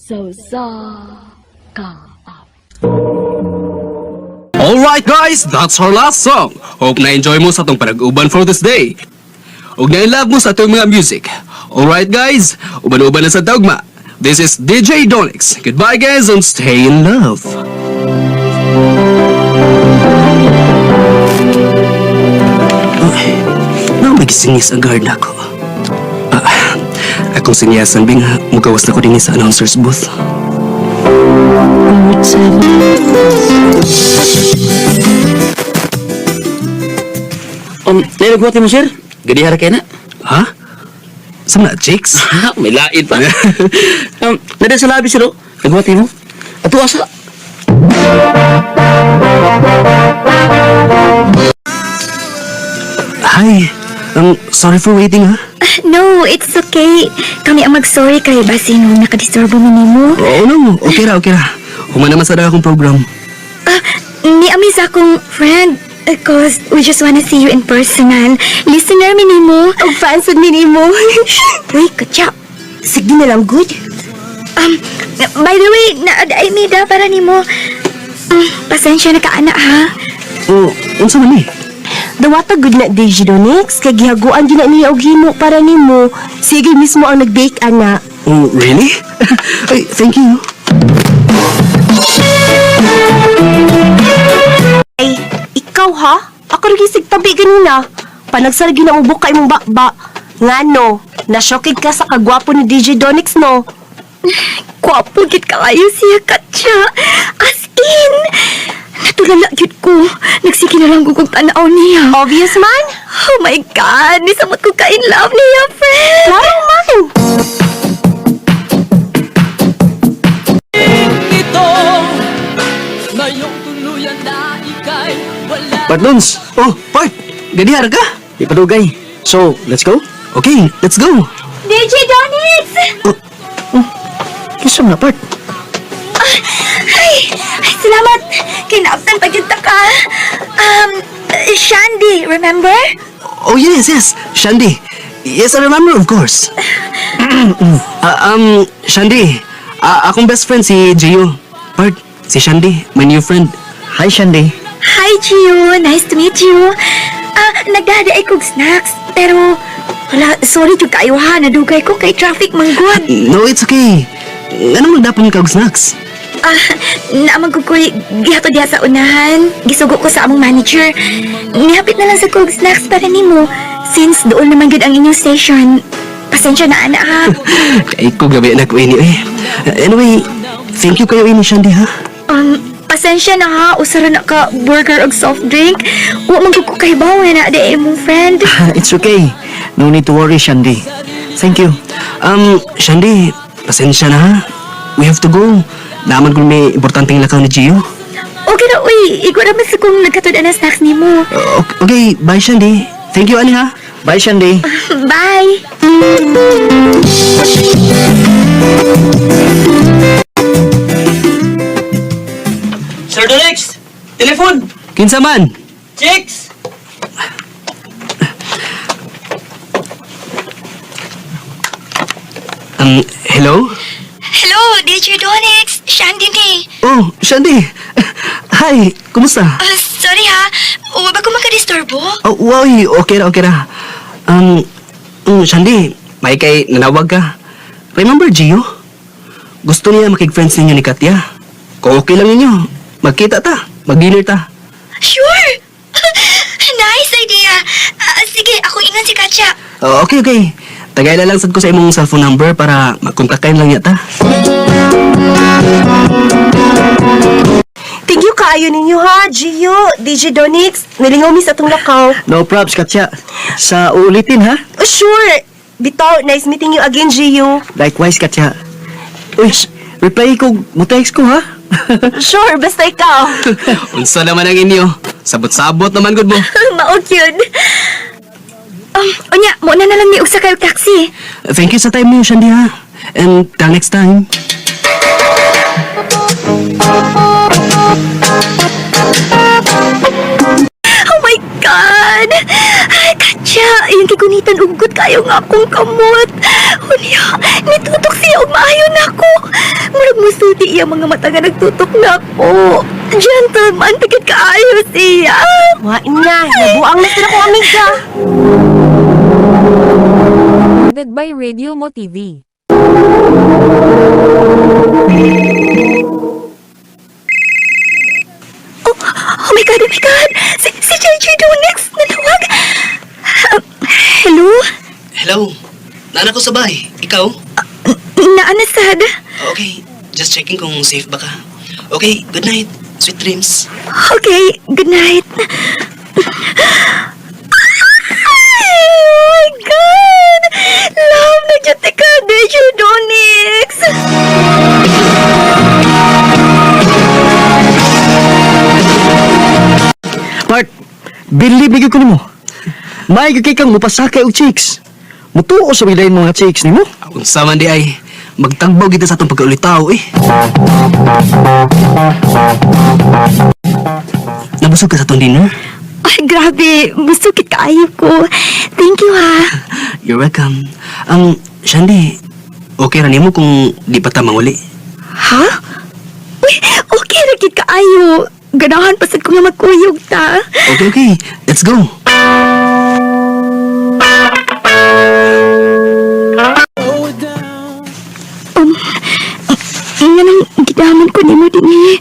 So sa ka. Alright guys, that's our last song. Hope na-enjoy mo sa atong panag-uban for this day. Ug na-love mo sa atong mga music. Alright guys, uban-uban na sa dogma. This is DJ Donix. Goodbye guys and stay in love. Nagisingis ang guard ako. Akong singyasan bing mugawas na ko din sa announcer's booth. Nilagwati mo, sir? Gadihara kayo na? Ha? Saan na, chicks? May lain pa. Nada sa labi, sir, oh. Nagwati mo? Ato asa? Hi. Sorry for waiting, ha? No, it's okay. Kami ang mag-sorry kay basin nung nakadisturbo mo nimo. Oo, no. Okay ra. Human naman sa akong program. Ni amis akong friend. Cause we just wanna see you in personal. Listener mi nimo. Og fans mi nimo. Uy, katya. Sige na lang, good. By the way, naad-ay mida para nimo. Pasensya na ka, anak, ha? Oh, unsa man ni? Dawata good na DJ Donix, kay gihaguan gina niya og himo para nimo. Sige mismo ang nag-bake ana. Oh, really? Ay, thank you. Ay, ikaw ha? Ako rin gisig tabi ganina. Panagsargi na ubok kay mong bakba. Ngano, nasyokig ka sa kagwapo ni DJ Donix, no? Gwapo gid kaayo siya, katya. As in, natulala gid ko. Nagsige na lang gugong tanaw niya. Obvious man? Oh my God! Nisamot ko ka in love niya, friend! Klaro man! Partnons! Oh, Part. Gadihara ka? Ipadugay. So, let's go? Okay, let's go. DJ Donix! Kisam na, Part. Ay, salamat! Kinaptan pa kita ka. Shandy, remember? Oh, yes. Shandy. Yes, I remember, of course. Shandy. Akong best friend si Gio. Part, si Shandy, my new friend. Hi, Shandy. Hi, Gio. Nice to meet you. Nagdadaay kong snacks, pero... Wala, sorry yung kayo ha. Nadugay ko kay traffic manggod. No, it's okay. Ano magdapon kag snacks? Naamang ko ko'y gihato diha sa unahan. Gisugo ko sa among manager. Nihapit na lang sa kog snacks para nimo. Since doon naman gud ang inyong station. Pasensya na, anak, ha? Kay ko gabi na ko ini eh. Anyway, thank you kayo ini Shandy ha. Pasensya na, ha? Usara na ka burger og soft drink. Wa man gud ko kahibaw na de mong friend. It's okay. No need to worry, Shandy. Thank you. Shandy, pasensya na ha. We have to go. Naman kung may importanteng lakaw ni Gio. Okay na, uy. Ikaw naman sa kung nagkatod na snacks nimo. Okay, bye Shandy. Thank you, ani ha. Bye, Shandy. Bye! Sir Donix! Telefon! Kinsa man? Chicks! Hello? Hello, DJ Donix. Shandy ni. Oh, Shandy. Hi, kumusta? Sorry ha. Wa ba ko makadisturbo? Oh, wow, okay ra. Shandy, may kay nanawag ka. Remember Gio? Gusto niya makig-friends ninyo ni Katya. Kung okay lang ninyo, magkita ta, mag-dinner ta. Sure! Nice idea. Sige, ako ingon si Katya. Oh, okay. Tagay na lang sad ko sa imong cellphone number para magkontakin lang yata. Thank you kaayo ninyo ha, Gio, DJ Donix. Nilingaw mi sa atong lakaw. No props, Katya. Sa uulitin, ha? Oh, sure! Bitaw, nice meeting you again, Gio. Likewise, Katya. Uy, reply ko, mo-text ko, ha? Sure, basta ikaw. Unsa naman ang inyo? Sabot-sabot naman gud mo. Maog yun. Onya, muna na lang ni Ugsa kayo taxi. Thank you sa time niyo, Shandy ha. And till next time. Oh my God! Ay, Katya, niyang gigunitan ugod kayo nga akong kamot. Unya, nitutok siya og maayo nako. Murag musuti iya mga mata nga nagtutok nako. Gentleman, pikit kaayo siya. Wa na, nabuang na sila kong amiga. Recorded by Radio Mo TV. Oh my God, oh my God! Si JJ Donix, nanawag! Hello? Hello. Nana ko sa bahay. Ikaw? Naanasad? Okay. Just checking kung safe ba ka. Okay, good night. Sweet dreams. Okay, good night. Oh my God! Love na dyan ka, JJ Donix! Part, believe me ko nimo. May kay kang mupasakay og chicks. Mutuo sa bilayin mga chicks nimo. Kung saman di ay, magtangbaw kita sa itong pagkaulitaw eh. Nabusog ka sa itong dinner? Ay, grabe. Masukit kaayo ko. Thank you, ha. You're welcome. Shandy, okay ra nimo kung di pa ta manguli? Ha? Uy, okay, rakit kaayo. Ganahan pasad ko nga magkuyog ta. Okay, okay. Let's go. Nga nang gidaman ko nimo din eh.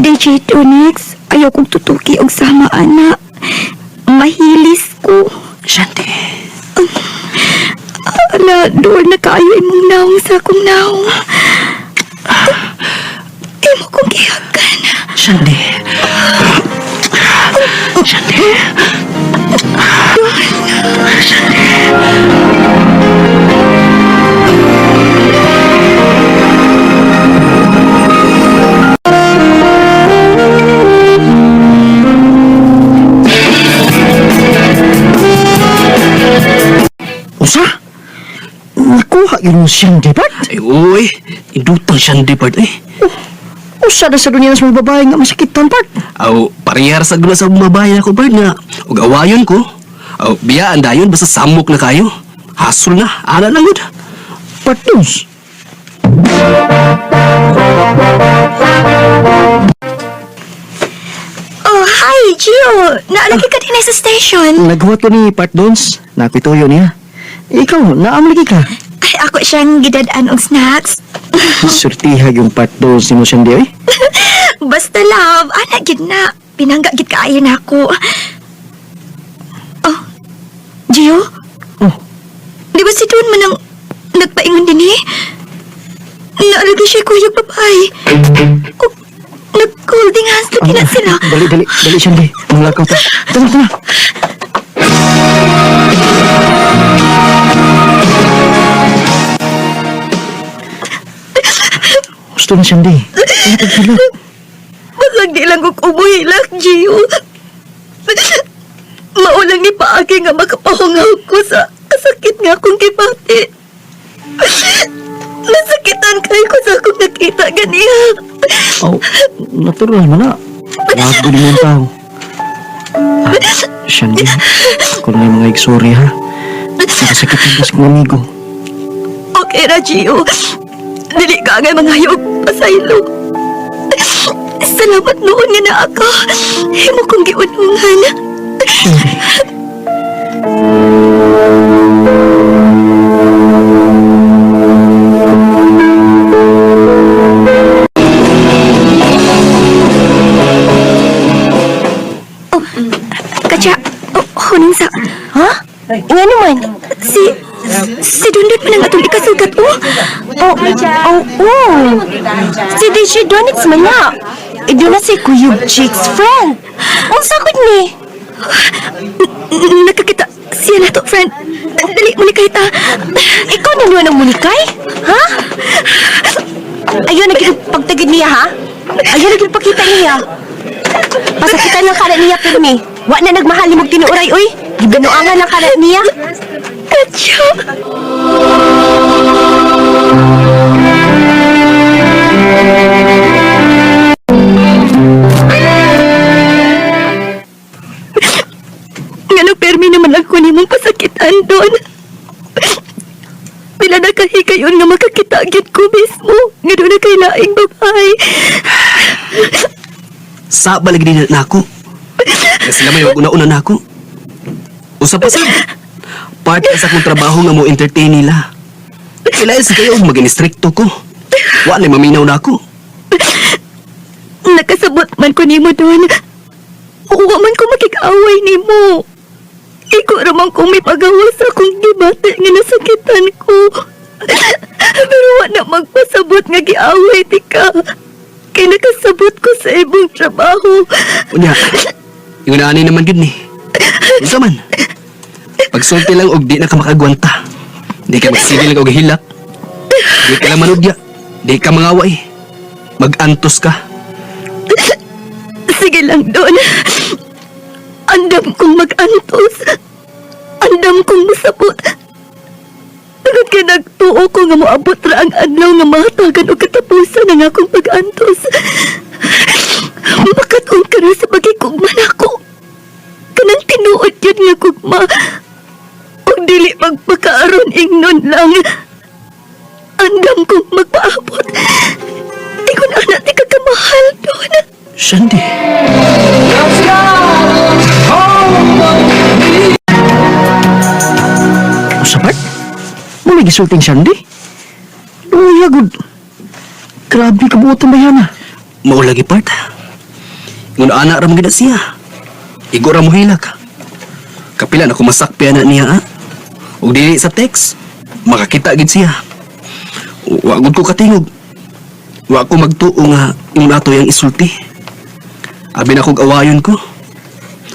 DJ Tonix, ayaw kong tutuki og sama, ana. Mahilis ko. Shandy. Ala, doon na kaayo imong naong sa akong naong. Imo kong gihagan. Shandy. Shandy. Usa? Nakuha yun mo siyang debat? Ay, uy. Indutang Shandy part eh. Usa na sa dunia sa mga babae nga masakitan, Part. Aw, parehar sa gula sa mabayan ako, Bard, nga. Ug awayon ko. Aw, biyaan dayon, basta samok na kayo. Hasol na, ana lang yun. Part dos. Oh, hi, Gio. Naalagi ka din sa station. Naghuwat ko ni Part Dons. Nakituyo niya. Ikaw, naamlagi ka. Ay, ako siyang gidadaan og snacks. Surtiha yung Part Dons ni mo siyang di, oy. Basta love, ana gid na. Pinangga gid kaayo na ako. Oh, Gio? Oh. Di ba si Don man ang nagpaingon din eh? Naalagi siya kuyog babae. Oh, nag-holding hands lagi na sila. Dali siyang di. Ang lakaw ta. Tara. Gusto na siyang di. Basag di lang kong umuhilak, Gio. Maulang ni paagi nga makapahungaw ko sa kasakit nga akong kibati. Nasakitan kayo ko sa akong nakita ganiya. Oh, natural man na. Lago din mong tao. Shandy, kung may mga igsori ha. Nakasakitan ka sa kong amigo. Okay na, Gio. Dili ka nga mga hayog pasaylo. Salamat noon nga na ako. Himo kong giunungan. Shandy. Katya, huning sa... Ha? Nga naman. Si Dundun man ang atong ikasugat, oh. Oh. Si DJ Donix man na. Ido na si Kuyog Chicks friend. Ang sakit ni. Nakakita siya na to, friend. Dali, munikay ta. Ikaw naluan ng munikay? Ha? Ayaw naging pagtagid niya, ha? Ayaw naging pakita niya. Pasakitan lang kana niya, Pirmi. Wa na nagmahali mong tinuuray, uy. Gibinuangan lang kana niya. Katya. pirmi naman ako ni mong pasakitan doon. Pila na kahigayon nga makakita agad ko mismo. Nga doon na kay laing babae. Sa balag din na ako. Kasi sila may una-una na ako. Usa pa sad. Part sa akong trabaho nga mo entertain nila. Kailangan sa kayo mag-instricto ko. Wala maminaw na ako. Nakasabot man ko nimo doon. Uwa man ko makikaway nimo. Iko ramang kung may pagawa sa akong gibate nga nasakitan ko. Pero wala magpasabot nga giaway ti ka. Kaya nakasabot ko sa ibong trabaho. Unya, yung naanay naman yun eh. Isa man. Pagsulti lang og di na ka makagwanta. Di ka magsigil lang og hilak. Di ka lang manudya. Di ka mangaway. Mag-antos ka. Sige lang doon. Andam kong mag-antos. Andam kong masabot. Agad ka nagtuo ko nga moabot ra ang adlaw nga mahatagan o katapusan ang akong pag-antos. Makatong ka ra sa pagkikugma nako. Kanang tinuod yun nga kugma. O dili magpakaaron ingnon lang. Andam kong magpaabot. Ikon anak ti kagamahal doon. Shandy. Sapat? Mo may gisulting Shandy? Luya, good. Grabe ka buot ang bayana. Mao lagi part. Ngun anak ra magida siya. Igo ra mo hilak. Kapila na ko masakpi anak niya ha. Ug dili sa text. Makakita gid siya. Wa gud ko katingog. Wa ko magtuo nga yung nato yang isulti. Abi na kog awayon ko.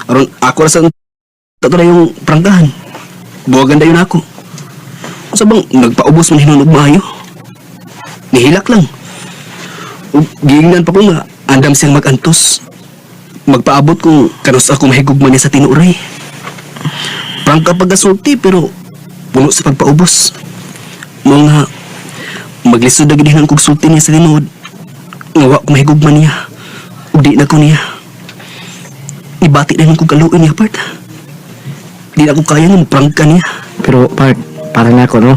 Aron ako ra sa tato na yung prangkahan. Buwagan dayon ako. Sa bang nagpaubos man hinunog maayo. Nihilak lang. Ug giingnan pa ko nga andam siyang mag-antos. Magpaabot kung kanus ako mahigugman niya sa tinuray. Prangka pagasulti pero puno sa pagpaubos. Mga maglisod na ginihan kong sulti niya sa tinuod. Ngawa ko mahigugman niya. Ug di na ko niya. Ibati na kong kaluin niya, part. Di na ko kaya nga prangka niya. Pero, parang ako, no?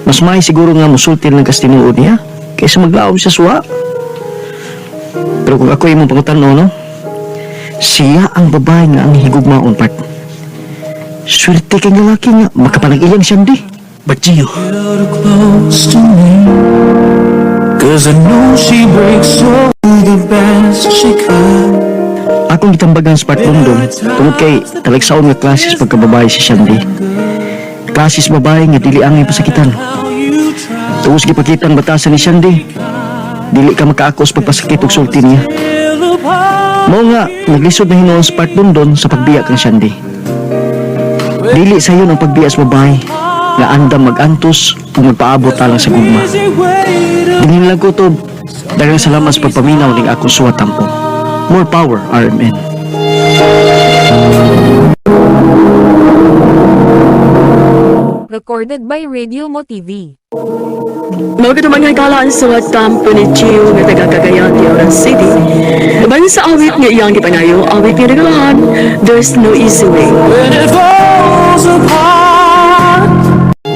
Mas may siguro nga musulti ng kastinuod niya kaysa maglaom sa suwa. Pero kung ako imong pangutano, no? Siya ang babae nga ang higugmaon, part. Swerte kang lalaki nga, makapanag-ilang Shandy. But Gio, Close to me, 'cause I know she breaks all the best she could. Akong gitambagan sa part London, tungod kay talagsaon nga klases pagkababae si Shandy. Klases babae nga dili angay pasakitan. Tuos gipakita ang batasan ni Shandy. Dili ka makaakos pagpasakit og sulti niya. Mao nga, naglisod na hinuon sa part London sa pagbiya kang Shandy. Dili sa yun ang pagbiya sa babae nga andam mag-antos kung magpaabot talang sa gugma. Dingin lang ko to, daghang salamat sa pagpaminaw ning akong suwatan po. More power, RMN. Recorded by Radio Mo TV. Mga mga kalaan sa watampo ni Gio nga taga-Cagayan de Oro City. Laban sa awit nga iyang gipanayo, awit nga nagalahan, there's no easy way. When it falls apart,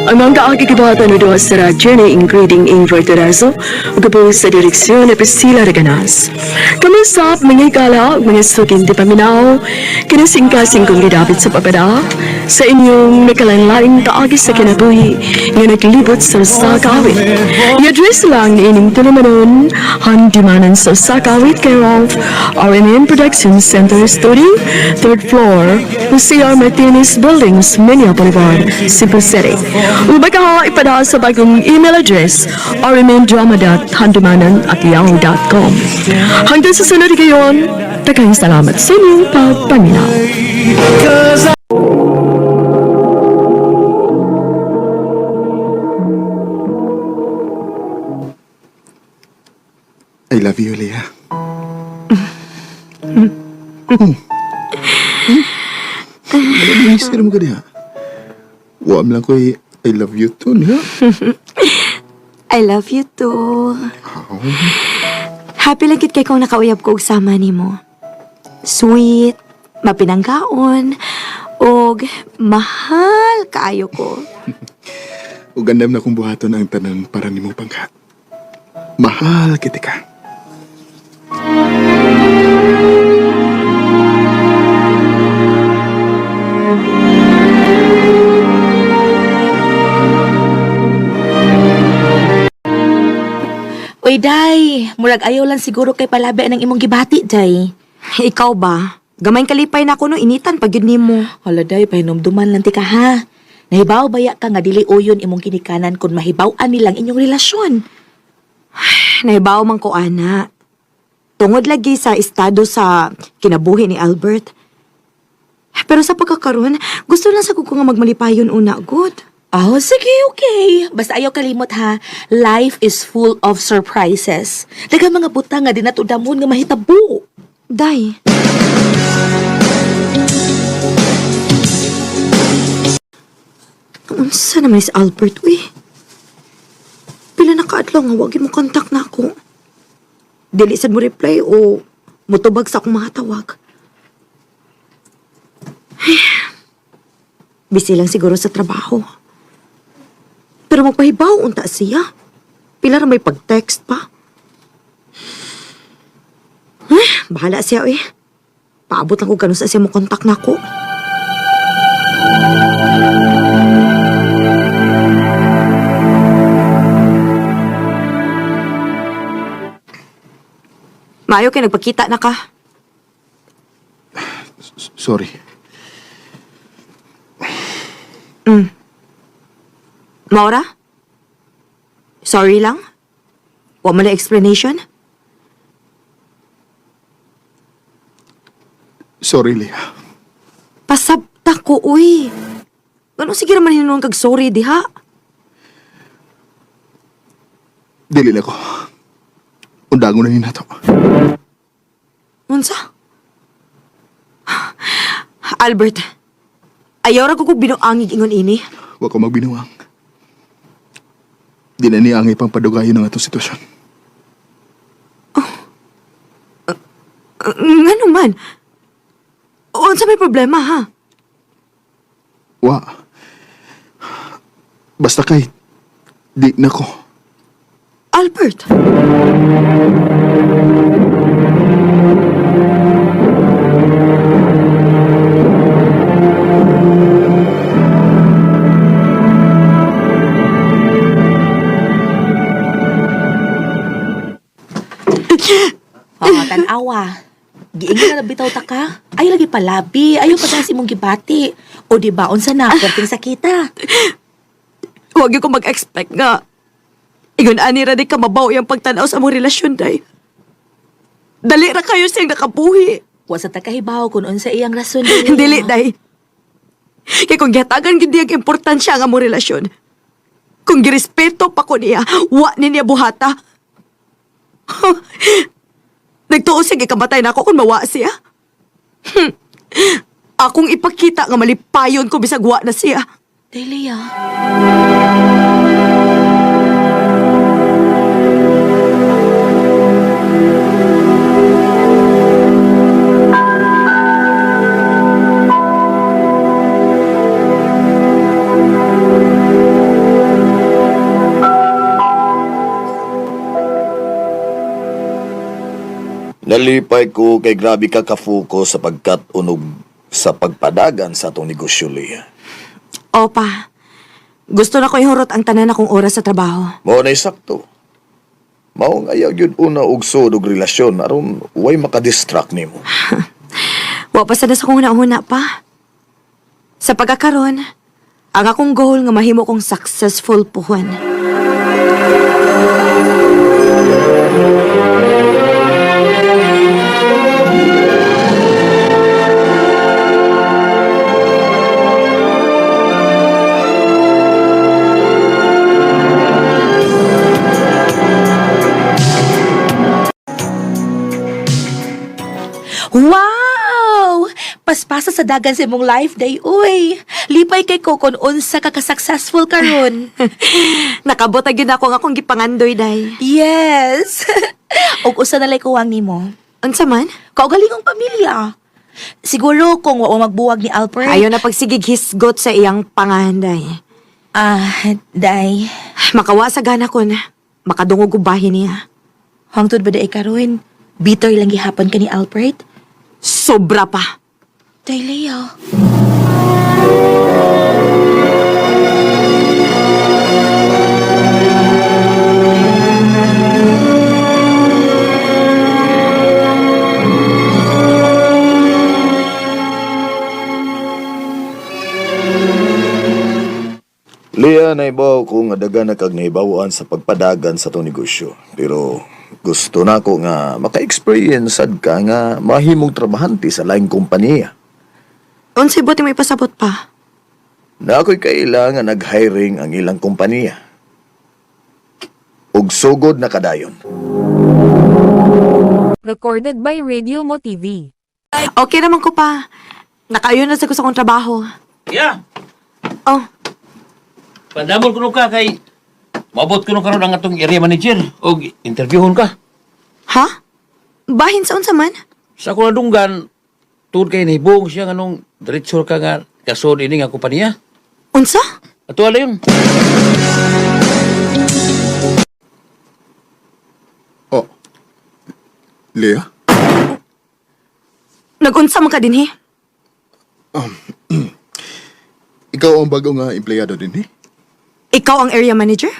Ang mga kaakikibata na doon sa radyo ni Ingriding Verturazo, ugapos sa direksyon ni Priscilla Reganas. Kamusap, mga kala, mga sukin di paminaw, kinasingkasing kong gidapit sa papada, sa inyong nakalanlaing kaagis sa kinabuhi, nga naglibot sa Sakawit. I-address lang ni ining tulumanon, handimanan sa Sakawit kay Ralph, RMN Production Center Studio, 3rd floor, C.R. Martinez Buildings, Manila Boulevard, Cebu City. Baka ipadaan sa bagong email address rmndrama.handumanan@yahoo.com. Hanggang sa sunod ngayon, daghang salamat sa inyong pagpaminaw. 'cause I love you, Leah. Malamig mo ka diha. Wam lang ko I love you too, niya. I love you too. Happy lang kit kay kung nakauyab ko og sama nimo. Sweet, mapinanggaon, Og mahal kaayo ko. Ug gandam na kong buhaton ang tanan para nimo pangka. Mahal kita ka. Uy, day. Murag ayaw lang siguro kay palabi ng imong gibati, day. Ikaw ba? Gamay kalipay na ako no, initan pag yun nimo. Hala, day. Pahinomduman lang ti ka, ha? Nahibaw baya ka nga dili uyon imong kinikanan kung mahibaw-an nilang inyong relasyon. Nahibaw man ko, ana. Tungod lagi sa estado sa kinabuhi ni Albert. Pero sa pagkakaroon, gusto lang sa kuko nga magmalipayon una, good. Oh, sige, okay. Basta ayaw kalimot, ha? Life is full of surprises. Daga mga butang nga din natudamon nga mahitabo. Day. Unsa naman si Albert, uy? Pila na kaadlaw nga wag mo kontak na ako. Dili sad mo reply o mutubag sa akong mga tawag. Busy lang siguro sa trabaho. Pero magpahibaw unta siya. Pila na may pag-text pa. Bahala siya, eh. Paabot lang ko ganun sa siya mo kontak na ako. Maayo kayo nagpakita na ka. Sorry. Maura? Sorry lang? Wa mo na explanation? Sorry, Leah. Pasabta ko, uy. Ganun sige naman hinunong kag sorry, diha. Dili na ko. Undangon na nina to. Unsa? Albert, ayaw ra ko kung binuangig ingon ini. Wa ko magbinuwang. Di na niya ang ipang padugayon ng atong sitwasyon. Nga naman. Unsa may problema, ha? Wa. Basta kay di na ko. Albert! Tanawa. Giingin na bitaw ta ka. Ay lagi palabi. Ayaw pa sa imong gibati. O di ba unsa na perting sakita. Huwag ko mag-expect nga. Ingon ani ra di ka mabaw yung pagtanaw sa mong relasyon, day. Dali ra kayo siyang nakabuhi. Wa sa takahibaw kung unsa iyang rason. Dili, day. Kaya kung gihatagan gid ang importansya nga mong relasyon, kung girespeto pa ko niya, wa ni niya buhata. Nagtuo siya gikamatay na ako kung mawa siya. Akong ipakita nga malipayon ko bisag wa na siya. Delia. Nalipay ko kay grabe ka ka-focus sa pagkat-unog sa pagpadagan sa atong negosyo, Leah. Opa, gusto na ko ihurot ang tanan akong oras sa trabaho. Mao na sakto. Mao nga ayaw yun una og sud og relasyon aron way makadistract nimo. Wa pa sada sa kong huna pa. Sa pagkakaroon, ang akong goal nga mahimo kong successful puhon. Wow! Paspasa sa dagan sa imong life day, uy. Lipay kay ko kung unsa ka ka-successful karon. Nakabota gyud ako nga akong gipangandoy, day. Yes. Og usa na lay kuwang nimo. Unsa man? Kaugalingong pamilya. Siguro kung wa magbuwag ni Alfred. Ayaw na pagsigig hisgot sa iyang panganday. Day. Makawa sa gana ko na. Makadungog ubahin niya. Hangtod ba day karon? Bitter lang gihapon ka ni Alfred? Sobra pa. Day, Leo. Leah, naibaw ko nga daga na kag naibawaan sa pagpadagan sa to negosyo. Pero gusto na ko nga maka-experience sad ka nga mahimong trabahante sa laing kompanya. Unsay buti may pasabot pa? Na ako'y kailangan nag-hiring ang ilang kompanya. Ug sugod na kadayon. Recorded by Radio Mo TV. Okay naman ko pa. Nakaayon na sa gusto kong trabaho. Yeah. Oh, Pandamol ko ka kay mabot ko karon ang atong area manager o interviewon ka. ha? Bahin sa unsa man? Sa ako nadunggan, tuod kay nahibong siya nganong diretsor ka nga kasod ini nga kompanya. Unsa? Ato ala yun. Oh. Leah? Nag-unsa man ka din, he? Ikaw ang bago nga empleyado din, eh? Ikaw ang area manager?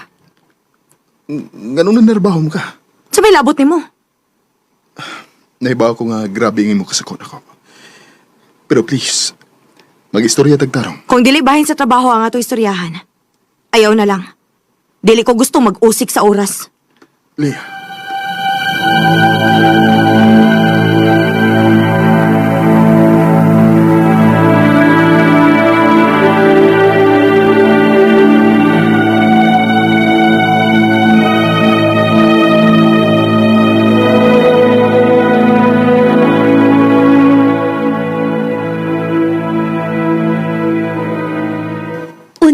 Ganun na narbaho mo ka. Sa may labot ni mo? Naibaw ko nga grabe ingin mo kasakot ako. Pero please, mag-istorya tagtarong. Kung dili bahin sa trabaho ang ato istoryahan, ayaw na lang. Dili ko gusto mag-usik sa oras. Leah.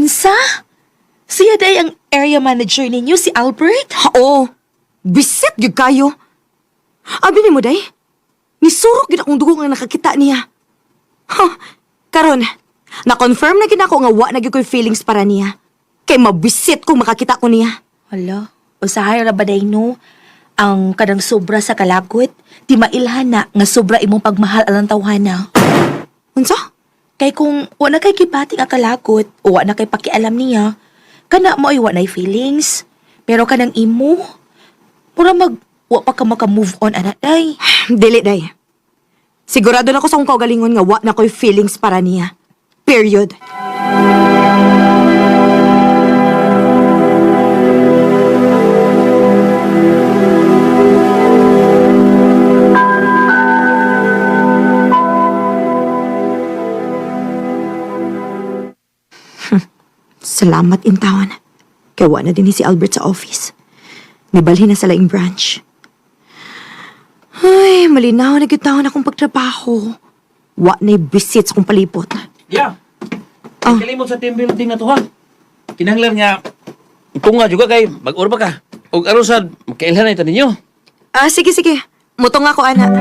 Unsa? Siya day ang area manager ninyo, si Albert? Oo. Bisit gyud kayo. Abi ni mo day. Nisurok gyud akong dugo nga nakakita niya. Karon, na-confirm na gyud ako nga wa na gyud ko'y feelings para niya. Kay mabisit kung makakita ko niya. Hala, usahay ra ba day no? Ang kadang sobra sa kalagot, di mailhan na nga sobra imong pagmahal alang tawhana. Unsa? Kay kung wala kay kipating ang kalagot o wala kay pakialam niya, kana mo ay wala feelings. Pero kanang imo, pura wa pa ka maka-move on, anak day. Dili day. Sigurado na ko sa akong kaugalingon nga wa na ko'y feelings para niya. Period. Salamat intawan. Kaya wa na din si Albert sa office. Nibalhin na sa laing branch. Ay, malinaw na gyud akong pagtrabaho. Wa na'y bisit sa akong palipot. Yeah. Oh. Kalimot sa team building na to ha. Kinahanglan nga kung nga juga kay mag-orba ka. Og aron sad makailhan na ito ninyo. Sige. Mutong ako, ana.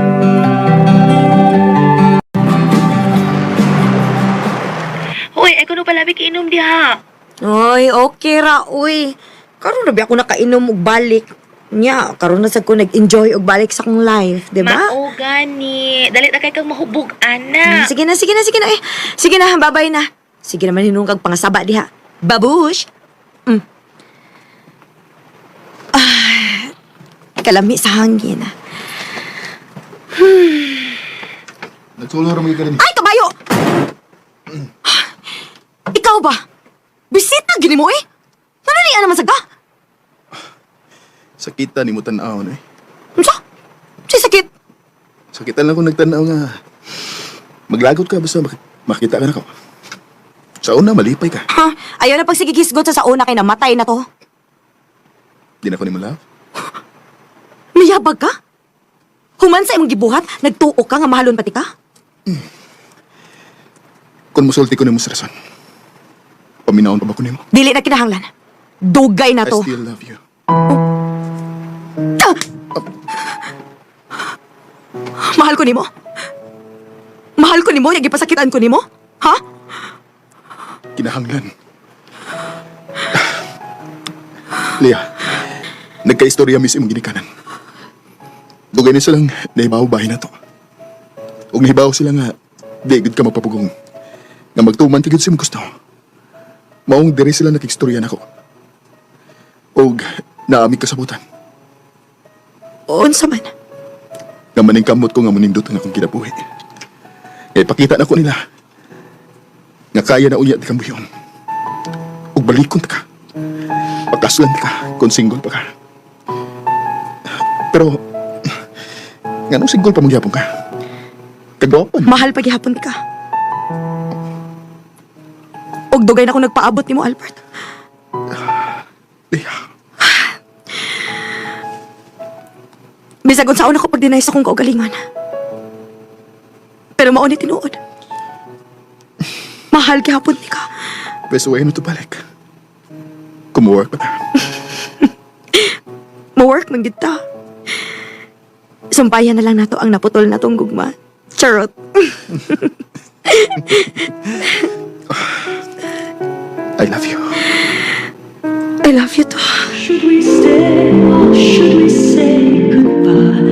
Hoy, ay kuno pala inom diha. Oy, okay ra, uy. Karon na ba ako nakainom og balik? Nya, karon na sad ko nag-enjoy og balik sa akong life, di ba? Mao gani. Dali na kay kang mahubog, ana. Sige na. Eh, sige na, babay na. Sige naman hinung kag pangasaba diha. Babush! Kalami sa hangin. Nagsulong ramay ka rin. Ay, kabayo! Ikaw ba? Bisita, gini mo eh. Nananian naman sa ga? Sakitan ni mo tanaw na eh. Ano si sakit? Sakitan lang kung nagtanaw nga. Maglagot ka basta makita ka na ko. Sa una, malipay ka. Ha? Ayaw na pagsigigisgot sa una kay namatay na to. Di na ko ni malap. Mayabag ka? Human sa imong gibuhat, nagtuo ka nga mahalon pati ka? Kung musulti ko ni mo sa rason. Paminaon pa ba ko ni mo? Dili na kinahanglan. Dugay na I to. still love you. Mahal ko nimo. Mahal ko nimo, yung ipasakitan ko nimo? Ha? Kinahanglan. Leah, nagka-istorya mis imong ginikanan. Dugay na silang nahibaw bahay na to. Ug nahibaw sila nga, di gud ka magpapugong. Nga magtuman tigid sa imong gusto. Maong diri sila nakikistorya nako. Og naami kasabutan. Unsa man? Nga maning kamot ko nga munindot ang akong kinabuhi. Kaya pakita na ko nila nga kaya na unya di kang buyon. Ug balikon ta ka. Pagkaslan ka kung single pa ka. Pero, nga nung single pa magyapon ka? Kagwapan. Mahal paghihapon ka. Og dugay na akong nagpaabot nimo, Albert. Leah, Bisag unsaon ako pag-deny sa kong kaugalingon. Pero mao ni tinuod. Mahal gihapon ni ka. pwes way na to balik. Kumuwork pa ta. Ma-work man gid ta. Sumpayan na lang nato ang naputol natong gugma. Charot. I love you. I love you too. Should we stay or should we say goodbye?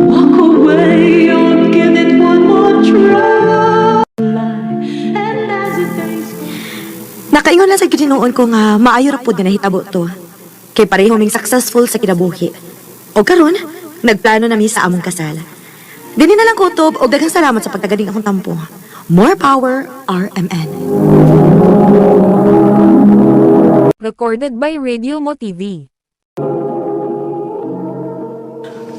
Walk away or give it one more try. And as the days Nakaingon lang sa ginoon ko nga maayo ra pud nga nahitabo to. Kay pareho ming successful sa kinabuhi. O karon, nagplano na mi sa among kasal. Dini na lang kutob og daghang salamat sa pagtagaling akong tampo. More power, RMN. Recorded by Radio Mo TV.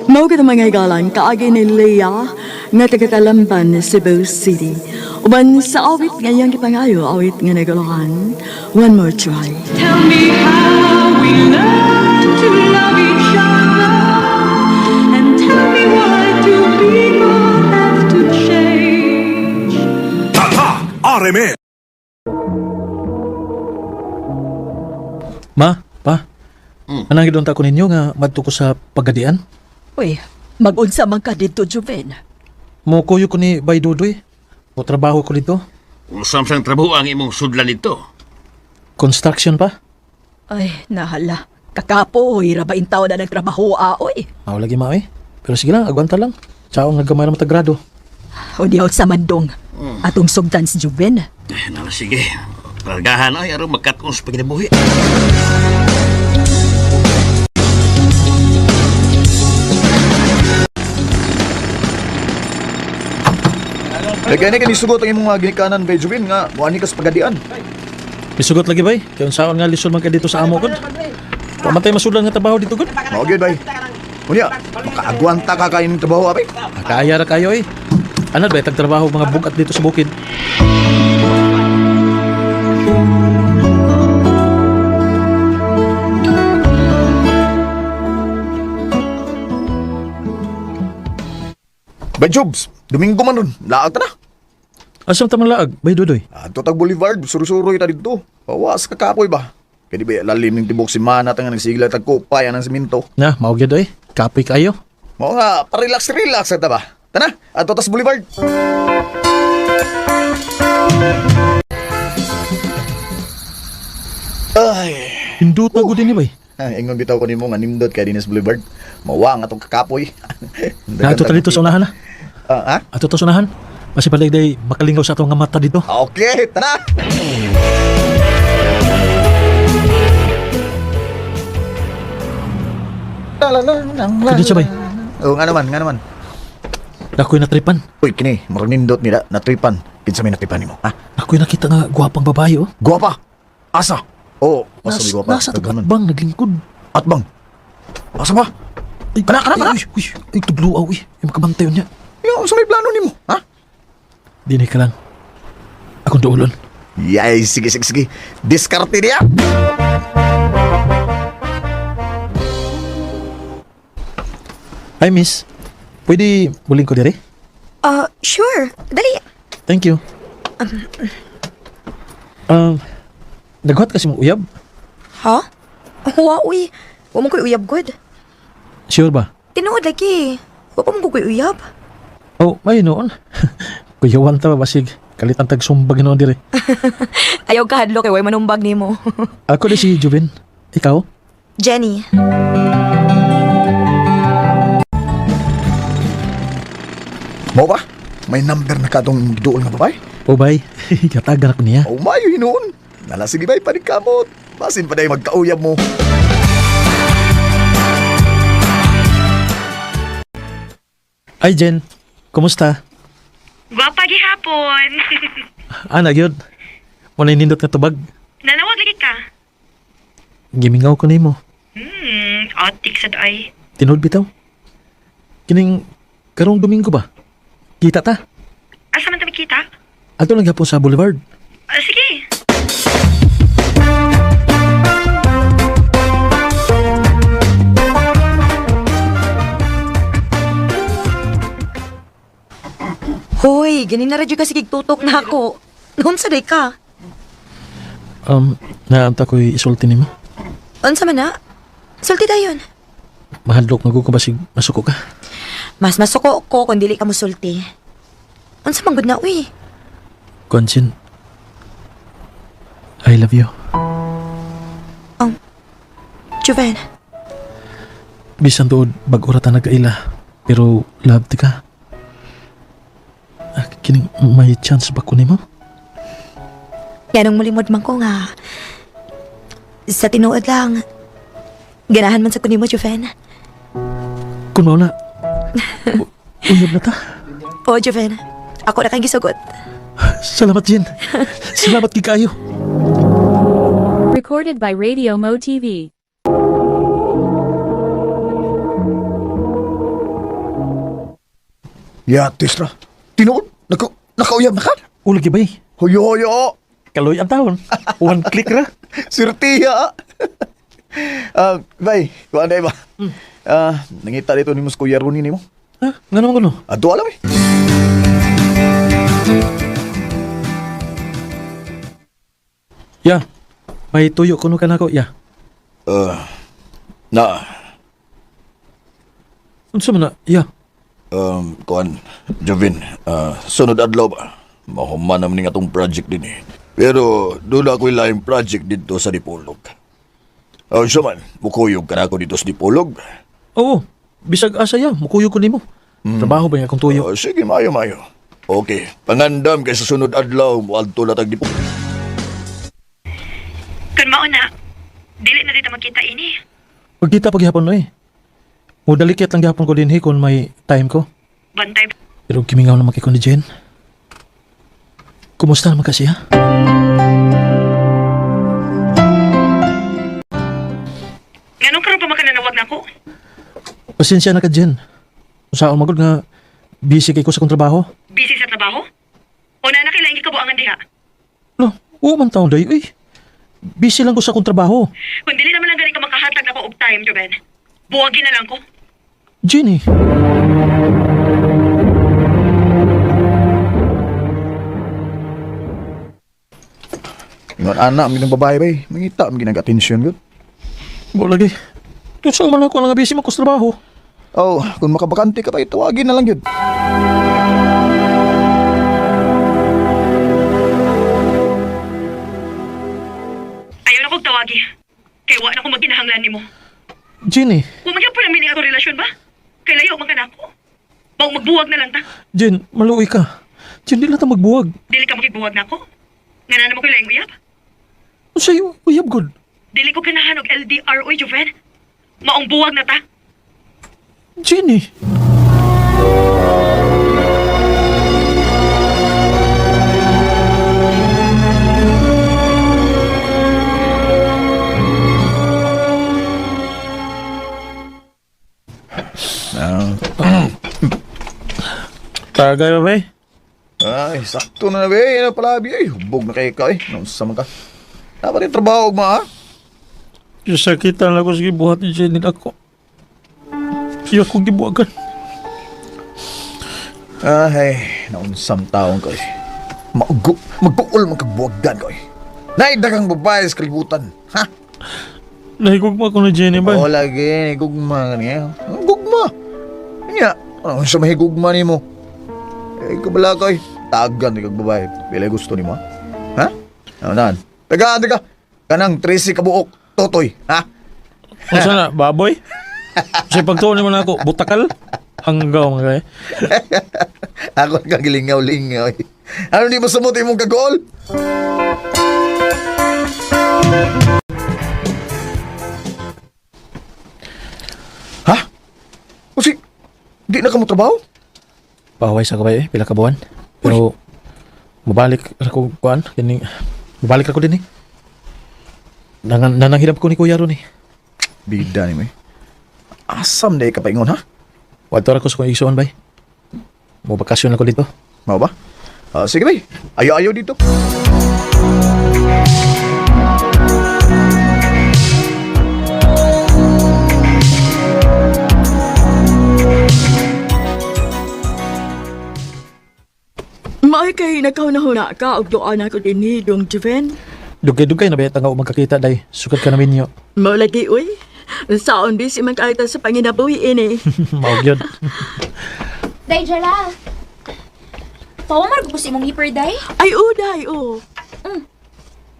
Mao kita mga igalan kaagi ni Leah nga taga-Talamban, Cebu City. Uban sa awit ngayang gipangayo, awit nga nagalohan. One more try. Tell me how we learn to love each other, and tell me why do people have to change. Ma, pa, anang gidunta ko ninyo nga madto ko sa pagadian? Uy, mag-unsa man ka dito, Juven. Mukuyo ko ni Bay Dudoy. O trabaho ko dito. Usam sang trabaho ang imong sudlan nito. Construction pa. Ay, nahala. Kakapo, uy, rabain taon na nagtrabaho, oy. Aw lagi ma eh. Pero sige lang, agwanta lang. Tsaong naggamay na matagrado. O di out sa mandong. Atong sugdan si Juven. Nala, sige. Paragahan ay aron magkatong sa pagkinabuhi. Lagay na kanisugot ang imong mga ginikanan, Benjamin, nga muani ka sa pagadian. Isugot lagi bay. Kaya unsaon nga lisod man ka dito sa amo ko. Pamatay masudan nga trabaho dito gud. Mao gyud bay. Unya, makaagwanta ka kayo ng trabaho, abi. Kaya ra kayo eh. Anad ba tagtrabaho mga bugat dito sa bukid? Benjobs, Domingo man nun, laag ta na. Asam ta man laag, Bay Dudoy? Ato tag Boulevard, suru-suroy ta dito. Pawas ka kapoy ba? Kaya di ba lalim ng tibok si Mana nga nagsigla tag kupay ng siminto. Na, mao gyud eh. Kapoy kayo. Mao nga, pa-relax ta ba? Tana, ato tas Boulevard. Ay, Hindot na gud ni bay. ingon bitaw ko nimo nga nimdot kay Dinas Boulevard. Mawa nga tong kakapoy. Ato ta dito sa unahan na. Ha? Ato ta sa unahan. Kasi paligday makalingaw sa atong nga mata dito. Okay, tara. Kadi siya bay. Oh, nga naman. Ako'y natripan. Uy, kini, marang nindot nila, natripan. Kinsa may natripan nimo, ha? Ako'y nakita nga guwapang babae oh. Guwapa! Asa? Oo, asa may guwapa? Nasa tagatbang naglingkod. Atbang? Asa ba? Ay, kana. Uy, ay, tugluaw eh. Yung makabantay yun niya. Yung sa may plano nimo, ha? Dinay ka lang. Akong doolon. Yay, sige. Diskarte niya! Hi, miss. Pwede muling ko dire? Sure. Dali. Thank you. Naghuat kasi mong uyab? Ha? Wa, uy. Wa mo ko'y uyab, good. Sure ba? Tinuod lagi. Wa pa mo ko'y uyab. Oh, may noon. Kuyawan ta basig. Kalitan tagsumbag noon dire. Ayaw ka hadlo kay way manumbag nimo. Ako na si Joven. Ikaw? Jenny. Mo ba? May number na katong dool nga babae? O bay, katagan ako niya. O mayo hinuon. Nala sige bay panigkamot. Basin pa day magkauyab mo. Ay Jen, kumusta? Gwapa gihapon. Ana gyud. Wala nindot nga tubag. Nanawag lagi ka. Gimingaw ko nimo. Atik sad ay. Tinod bitaw. Kining karong Domingo ba? Kita ta? Asa man ta makita? Ato lang gapon sa Boulevard. Sige. Hoy, ganin na radyo ka sige tutok na ako. Unsa day ka? Naanta ko'y isulti nimo. Unsa man na? Sulti dayon. Mahadlok na ko basig masuko ka. Mas masuko ko kung dili ka musulti. Unsa man gud na uy? Konsin, I love you. Juven, Bisan tuod bag-uratan nagkaila, pero love ti ka. Kining may chance ba ko nimo? yanong mulimod man ko nga. Sa tinuod lang, ganahan man sa kunimo, Juven. Kung mao na, uyab na ta. O, Juven, ako na kang gisugot. Salamat, Jen. Salamat ki kayo. Recorded by Radio Mo TV. Ya, Tisra. Tinuod? Nakauyab na ka? Ulagi bay. Hoyo. Kaloy ang taon. One click ra. Sirtiya. Bay, kuan day ba? Nangita dito ni Kuya Ronnie nimo. Ha? Nga naman kuno? Adto alam eh. Ya. May tuyo kuno ka na ko, ya. Na, Unsa man na, ya. kuan, Jovin, sunod adlaw ba? Mahuman naman nga tong project din eh. Pero doon ako'y laing project dito sa Dipolog. Siya man, mukuyog ka na ako dito sa Dipolog. Oo. Bisag asa ya, mukuyo ko nimo. Trabaho ba nga akong tuyo? Sige, mayo. Okay, pangandam kay sa sunod adlaw, muadto na tag Dipolog. Kun mauna, dili na dito magkita ini. Pagkita paghapon no eh. Mudalikit lang gihapon ko din kung may time ko. Bantay. Pero kimingaw naman kay ko ni Jen. Kumusta naman kasi ha? Nganong karon pa makananawag na ako? Pasensya na ka Jen. Saan magod nga busy kay ko sa kong trabaho. Busy sa trabaho? O na kailangan gikabuangan diha? No, oo man taon day. Uy, busy lang ko sa kong trabaho. Kung dili naman lang galing ka makahatag na ko og time, Joben. Buwagin na lang ko. Jenny. Ingon anak, ang babae ba eh. Mangita, ang ginag-atensyon yun. Bo lagi. Kung saan man ako lang busy mo ko sa trabaho. Oh, kung makabakante ka pa, tawagin na lang yun. Ayaw na kong tawagi. Kaya wa na kong magkinahanglan ni mo. Jenny. Kung magyang po namin ato relasyon ba? Kaya layo man ka na ako. Bang magbuwag na lang ta. Jen, maluoy ka. Jen, di lang ta magbuwag. Dili ka makibuwag na ako. Nga na naman ko laing uyab. Ano sa'yo? Uyab god. Dili ko ganahan og LDR, oy, Joven. Maong buwag na ta. Jenny. Tagay ba ba? Ay, sakto na be. Yan na pala, be. Ay, hubog na kayo ka eh. Naunsa man ka. Dapat yung trabaho, ma, ha? Sakitan lang ako sa gibuhat ni Jenny ako. Siya akong gibuhagan. Ay, naunsam taong ko eh. Mag-uol magkagbuwagdan ko eh. Naidagang babae sa kalibutan, ha? Nahigugma ko na Jenny ba? Oo, lagi. Gugma ka niya. Gugma. Kanya, ano sa mahigugma ni mo? kabala ko eh. Tagan ni kag babae. Pila gusto ni mo, ha? Ano nan? Taga. Kanang 13 kabuok, totoy, ha? Masa na, baboy? Kasi pagtuon mo na ako, butakal? Hanggaw mga kaya. Ako kagilingaw-lingaw eh. Ano di mo sumot imong kagol? Ha? Kasi, di na ka mo trabaho? Paway sa kabay pila ka buwan. Pero, mabalik ako kuan, mabalik ako din eh. Nananghirap ko ni Kuya ron eh. Bida ni mo eh. Asam na ka paingon ha? Wadto ra ko sa kong igsoon bay. Mo bakasyon ako dito. Mau ba? Sige bay, ayaw dito. May kay nakaw-nahuna ka og doan ako din ni Dong Juven. Dugay-dugay na ba nga magkakita day. Sukat ka namin yo. Mao lagi uy. Saon busy man kahit sa panginabuhi ini. Maog yun. Day, Jala. Pawamar ko po si mong hiper, Day. Ay, day, oh.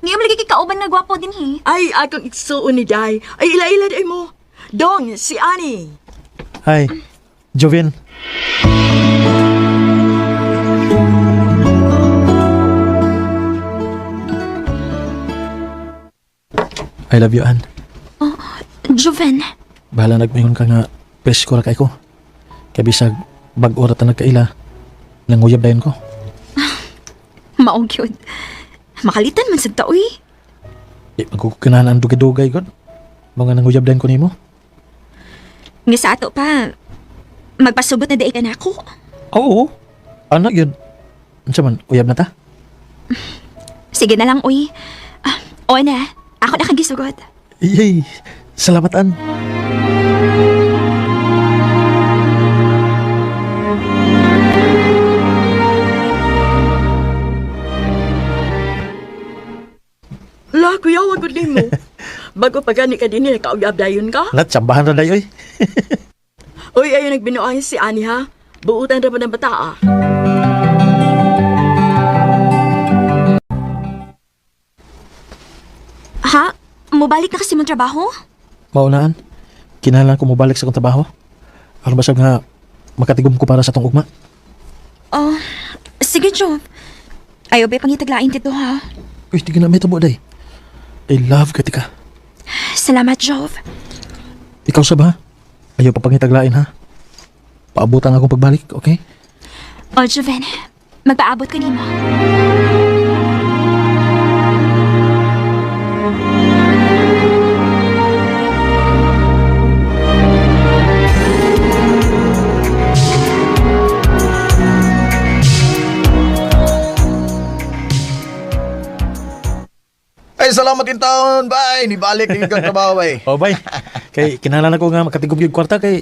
Ngayon lagi kikauban na gwapo din, hi. Ay, akong igsuon ni Day. Ay, ila-ila day mo. Dong, si Ani. Hi, Joven. I love you, Ann. Joven. Bahala nagmingon ka nga presko ra kay ko. Kaya bisag bag-ora ta nagkaila. Nanguyab dayon ko. Maong yun. Makalitan man sa taoy. Di magkukinahan ang dugay-dugay ko. Mga nanguyab dayon ko nimo. Nga sa ato pa, magpasubot na daig ka na ako. Oo. Anak yun. Ansa man, uyab na ta? Sige na lang, uy. O na, ako na kagisugot. Yay! Salamat, Ann. La, kuya, wag ko din mo. Bago pa gani ka din nakaugab dayon ka. Natsambahan na dayoy. Uy, ayun nagbinuang si Ani ha. Buutan ra ba ng bataa? Ha? Mubalik na kasi mong trabaho? Maunaan. Kinahanglan ko mobalik sa kong trabaho. Ano ba siya nga makatigom ko para sa tong ugma? Oh, sige, Jove. Ayaw ba pangitaglain dito, ha? Uy, di ka na may tabo, day. I love ka, tika. Salamat, Jove. Ikaw sa ba? Ayaw pa pangitaglain, ha? Paabutan akong pagbalik, okay? O, Joven, magpaabot ka nimo. Ay, salamat in taon, bay. Nibalik yung kang trabaho, bay. O, bay. Kay kinahanglan ako nga makatigom yung kwarta kay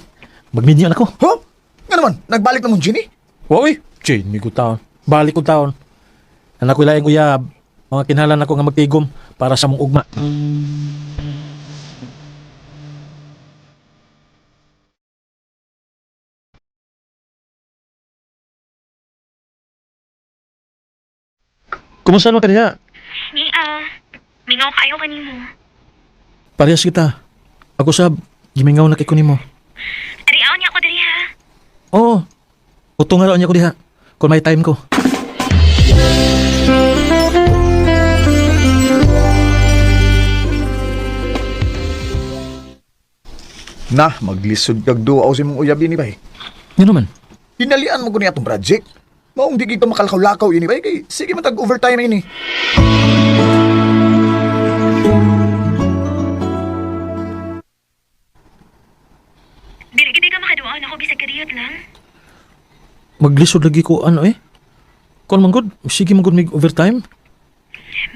magminyo ako. Huh? Nga naman, nagbalik na mong Ginny? Uy, Jenny ko taon. Balik ko taon. Anak ko ilayang uyab. Mga kinahanglan ako nga magtigom para sa mong ugma. Kumusta mo ka diha? Mingaw kayo kanimo. Parehas kita. Ako sab, gimingaw na kay kunin mo. Ariaw niya ako diri, ha? Oo. Utong araw niya ko diha. Kung may time ko. Nah, maglisod kag duaw si mong uyab ini, bay. Yan naman. Hinalian mo ko niya itong project. Maong di kita makalakaw-lakaw ini, bay. Kay, sige matag-overtime ini. Dili ka makaduan ako bisag kariyot lang. Maglisod lagi ko ano eh. Kung manggod, sige manggod mig overtime.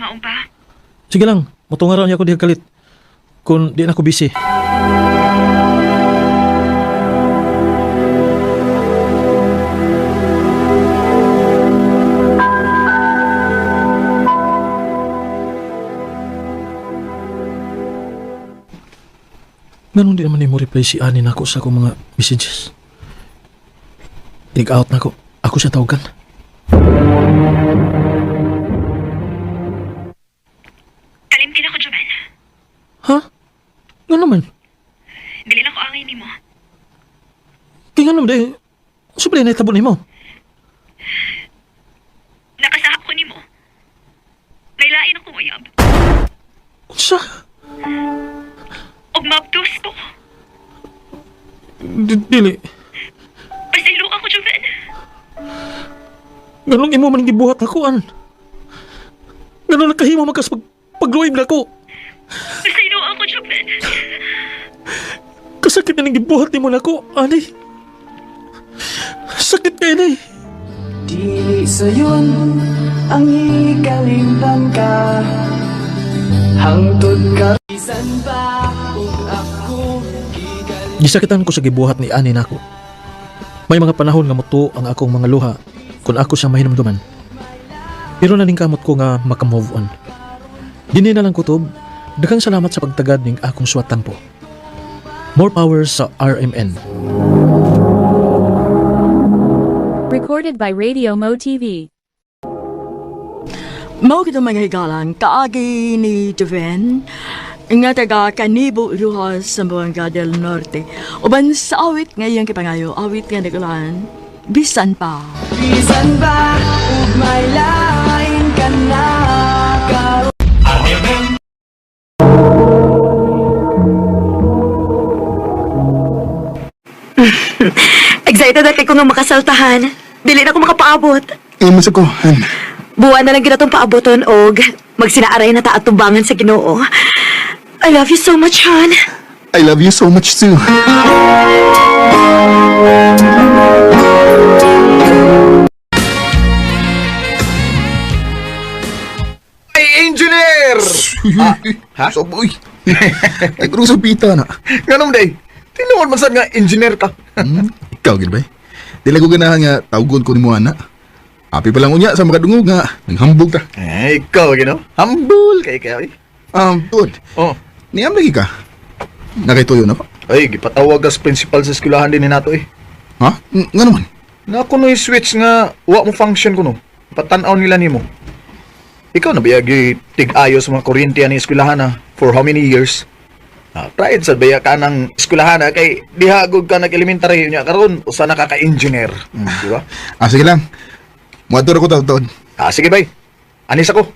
Mao ba? Sige lang, matungaraw niya ako diha kalit. Kung di na ako busy. Ganun di naman mo reply si Ani na ako sa akong mga messages. Dig out na ako. Ako siya tawagan. Nga naman. Dili lang ko angay nimo. Kaya nga naman, day. Subli na itabon mo. Nakasaha ko nimo. Laylain akong uyab. Sa? Og mabdos ko. Dili. Pasaylo ako, Joven. Ganong imo man gibuhat ako, an. Ganon nakahimo makas pagluib na ko. Pasaylo ako, Joven. Kasakit na nang gibuhat ni mo na ko, anay. Sakit kayo, anay. Di sayon ang ikalimtan ka. Hangtod ka isan pa kung ako Gisakitan ko sa gibuhat ni ani nako. May mga panahon nga muto ang akong mga luha kung ako siya mahinumduman. Pero nalingkamot ko nga makamove on. Dini na lang kutob, daghang salamat sa pagtagad ning akong suwatan po. More power sa RMN. Recorded by Radio Mo TV. Mao kita mga higalan, kaagi ni Joven, nga taga Canibo, Rojas, Zamboanga del Norte. Uban sa awit ngayong kipangayo, awit nga nagulan, bisan pa. bisan ba ug may lain ka na karon. Excited na kay ko nga makasaltahan. Dili na ako makapaabot. Mas ako, Han. Buwan na lang ginatong paaboton og magsinaaray na ta at tumbangan sa Ginoo. I love you so much, Han. I love you so much too. Ay, engineer! Ha? So, boy. Nagro sa pita na. Ganun, day. Tinuod man sad nga engineer ka. Ikaw, gid ba? Dila ko ganahan nga tawgon ko ni mo, ana. Api pa lang unya sa makadungog nga. Nanghambog ta. Eh, ikaw, gino? Humble kay kayo, eh. Good. Oh. Niyam lagi ka. Nakituyo na pa. Ay, gipatawag as principal sa eskwelahan din ni nato, eh. Ha? Nga naman. Na ako no yung switch nga, wa mo function ko no. Patanaw nila nimo. Ikaw na bayag tig-ayo sa mga kuryente ni eskwelahan na for how many years? Pride sa baya ka ng eskwelahan na kay dihagog ka nag-elementary niya karon usa na kaka-engineer. Di ba? Sige lang. Muadto ko taon-taon. Sige bay. Anis ako.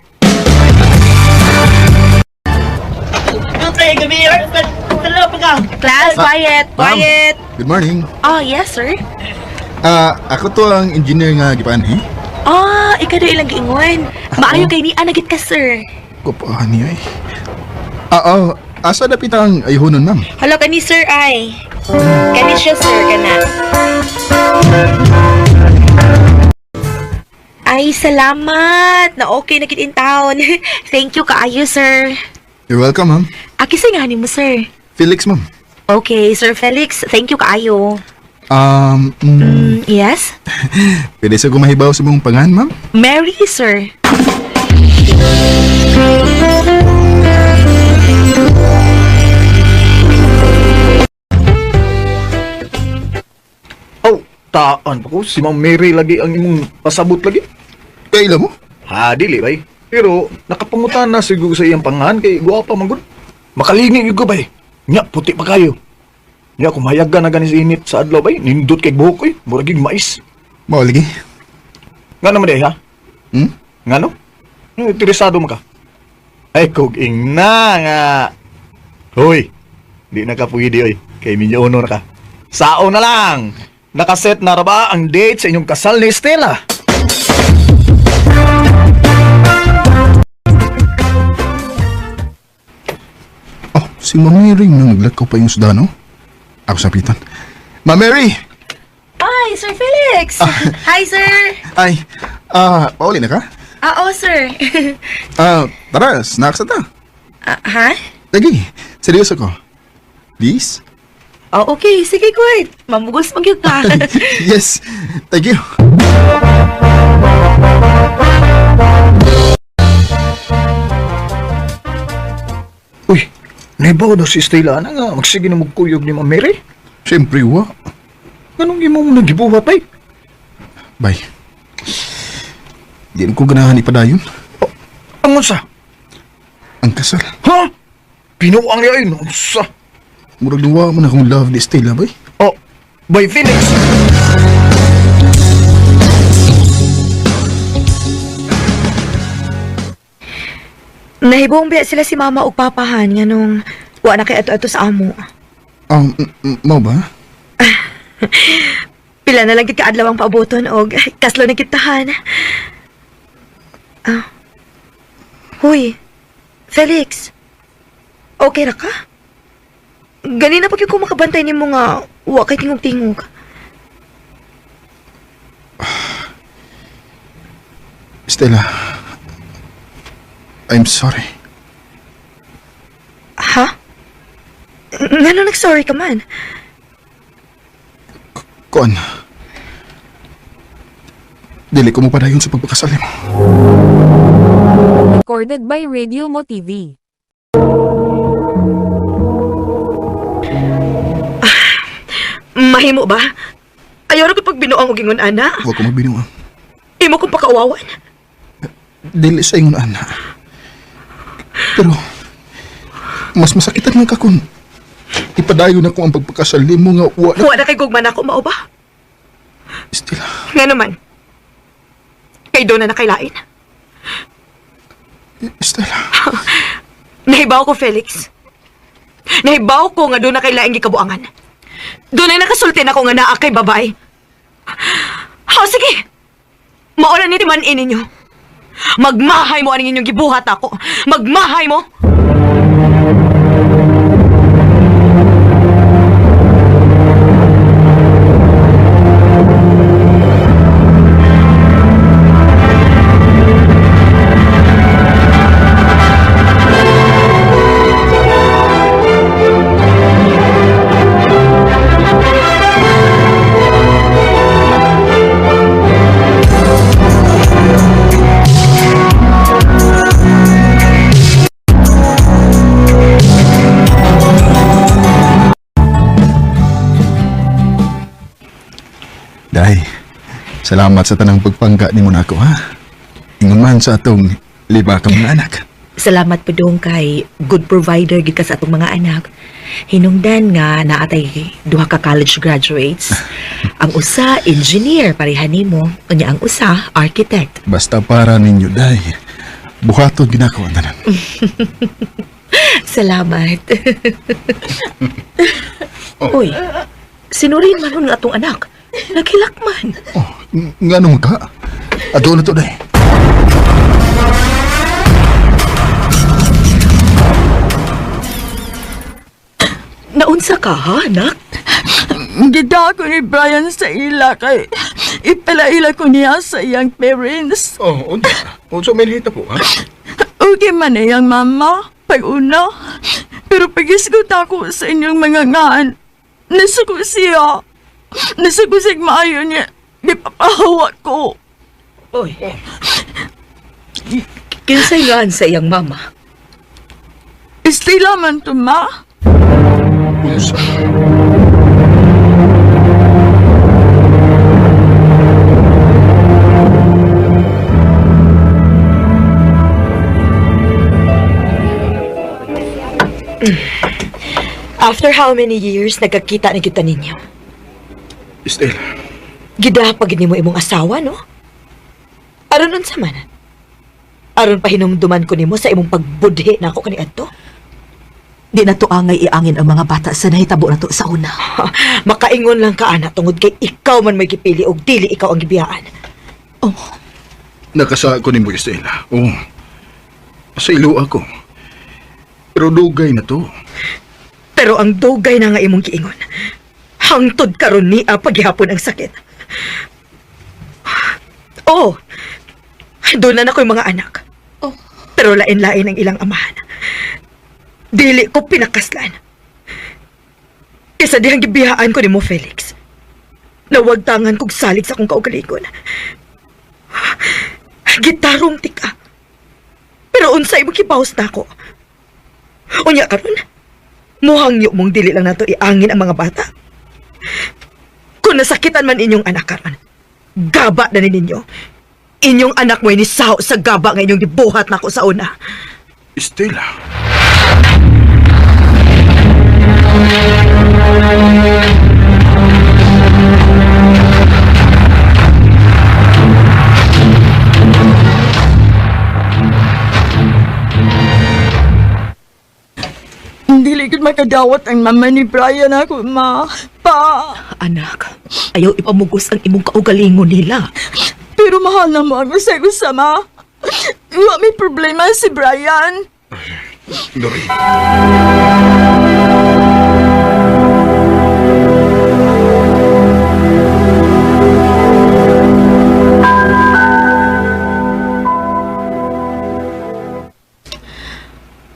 Class, quiet, quiet. Good morning. Oh, yes, sir. Ako to ang engineer nga gipanhi. Ikaw na ilang giingon. Maayo kay ni anagit ka, sir. Kupahan niya eh. Asa dapit ang ayuhonon, ma'am? Hello, kani, sir, ay. Kani siya, sir, kana. Ay, salamat. Na okay na in town. Thank you, kaayo, sir. You're welcome, ma'am. Aki singanin mo, sir. Felix, ma'am. Okay, Sir Felix. Thank you, kaayo. Yes? Pwede sa kumahibaw sa mong pangahan, ma'am? Mary, sir. Oh, taan pa ko. Si Ma'am Mary lagi ang imong pasabot lagi. Kaila mo? Dili bay. Pero nakapangutan na siguro sa iyang pangahan kay guwapa man gud. Makalingi gyud ko bay. Nya puti pa kayo. Nya kumayagan na gani sa init sa adlaw bay. Nindot kay buhok koy, murag gyud mais. Mao lagi. Ngano man day ha? Ngano? Interesado mo ka? Ay kog ingna nga. Hoy. Di na ka pwede oy. Kay minyo uno na ka. Sao na lang. Nakaset na ra ba ang date sa inyong kasal ni Stella? Si Ma'am Mary nang naglakaw pa yung sudano. Ako sapitan. Ma'am Mary! Hi, Sir Felix. Hi, sir. Ay, pauli na ka? Oo, sir. Tara, snacks na ta. Ha? Lagi, seryoso ko. Please? Okay. Sige, good. Mamugos mag-yug ka. Yes, thank you. Uy, naibaw daw si Stella na nga magsige na magkuyog ni Ma'am Mary. Siyempre, wa. Ganong imo mo nagibuhat bay? Bay. Di ko ganahan ipadayon. Ang unsa? Ang kasal. Ha? Pinuang niya ay unsa? Murag duwa man akong love ni Stella, bay. Oh, Boy Felix! Nahibong biya sila si mama ug papahan nga nung wa na kay ato-ato sa amo. Mau ba? Pila na lang gid ka adlaw ang paaboton og kaslo na kitahan. Huy, Felix. Okay ra ka? Ganina pa gyud ko makabantay nimo nga wa kay tingog-tingog. Stella, I'm sorry. Ha? Ngano nag-sorry ka man? Kuan. Dili ko mo padayon sa pagpakasalim. Recorded by Radio Mo TV. Mahimo ba? Ayaw ra ko pag binuang og ingon ana. Huwag ko magbinuang. Imo kong pakauwawan. Dili sa ingon, ana. Pero, mas masakitan nga ka kung ipadayon na ko ang pagpakasalim mo nga wa na... Wa na kay gugman ako, mao ba? Stella, Nga naman. Kay doon na nakailain. Stella. Nahibaw ko, Felix. Nahibaw ko nga doon na kailain gikabuangan. Doon ay nakasultin ako nga naa kay babae. Sige. Maulan ni timan ninyo. Magmahay mo aning inyong gibuhat ako. Magmahay mo. Day, salamat sa tanang pagpangga ni mo na ako, ha? Ingon man sa atong 5 ka mga anak. Salamat po dong kay good provider gid ka sa atong mga anak. Hinungdan nga naatay 2 ka college graduates. Ang usa engineer pareha nimo, unya ang usa architect. Basta para ninyo, Day. Buhaton ginako ang tanan. Salamat. Uy, sinurin man nun nga atong anak. Naghilakman. Nga nung ka? Ato na to, Day. Naunsa ka ha, anak? Gida ko ni Brian sa ila kay ipalaila ko niya sa iyang parents. Unsa may lihita po, ha? Okay man iyang mama, pag-una. Pero pagisgot ako sa inyong mga ngaan, nasuko siya. Nasuko siya maayo niya. Di papahawak ko. Oy. Kinsay ngaan sa iyang mama? Estila man to, ma. Unsa? After how many years nagkakita na kita ninyo? Stella. Gidapag ni mo imong asawa, no? Aron nun sa man. Aron pahinumduman ko nimo sa imong pagbudhi na ako kaniadto. Di na to angay iangin ang mga bata sa nahitabo na to sa una. Makaingon lang ka, ana, tungod kay ikaw man may gipili o dili ikaw ang gibiyaan. Nakasa ko ni mo, Stella. Sa ilo ako. Pero dugay na to. Pero ang dugay na nga imong giingon. Hangtod karon ni paghihapon ang sakit. Doon na ko'y mga anak. Pero lain-lain ang ilang amahan. Dili ko pinakaslan. Isa dihang gibiyaan ko ni mo, Felix. Nawagtangan kong salig sa kong kaugalingon. Gitarong tika. Pero unsay mo kipaus na ako. Unya karon, muhangyo mong dili lang nato iangin ang mga bata. Kung nasakitan man inyong anak karon, gaba na ninyo. Inyong anak mo inisaw sa gaba nga inyong gibuhat na ako sa una. Stella. Dili gid makadawat ang mama ni Brian ako, ma. Pa. Anak, ayaw ipamugos ang imong kaugalingon nila. Pero mahal na mo ang usay-usa, ma. Wa may problema si Brian. Lori.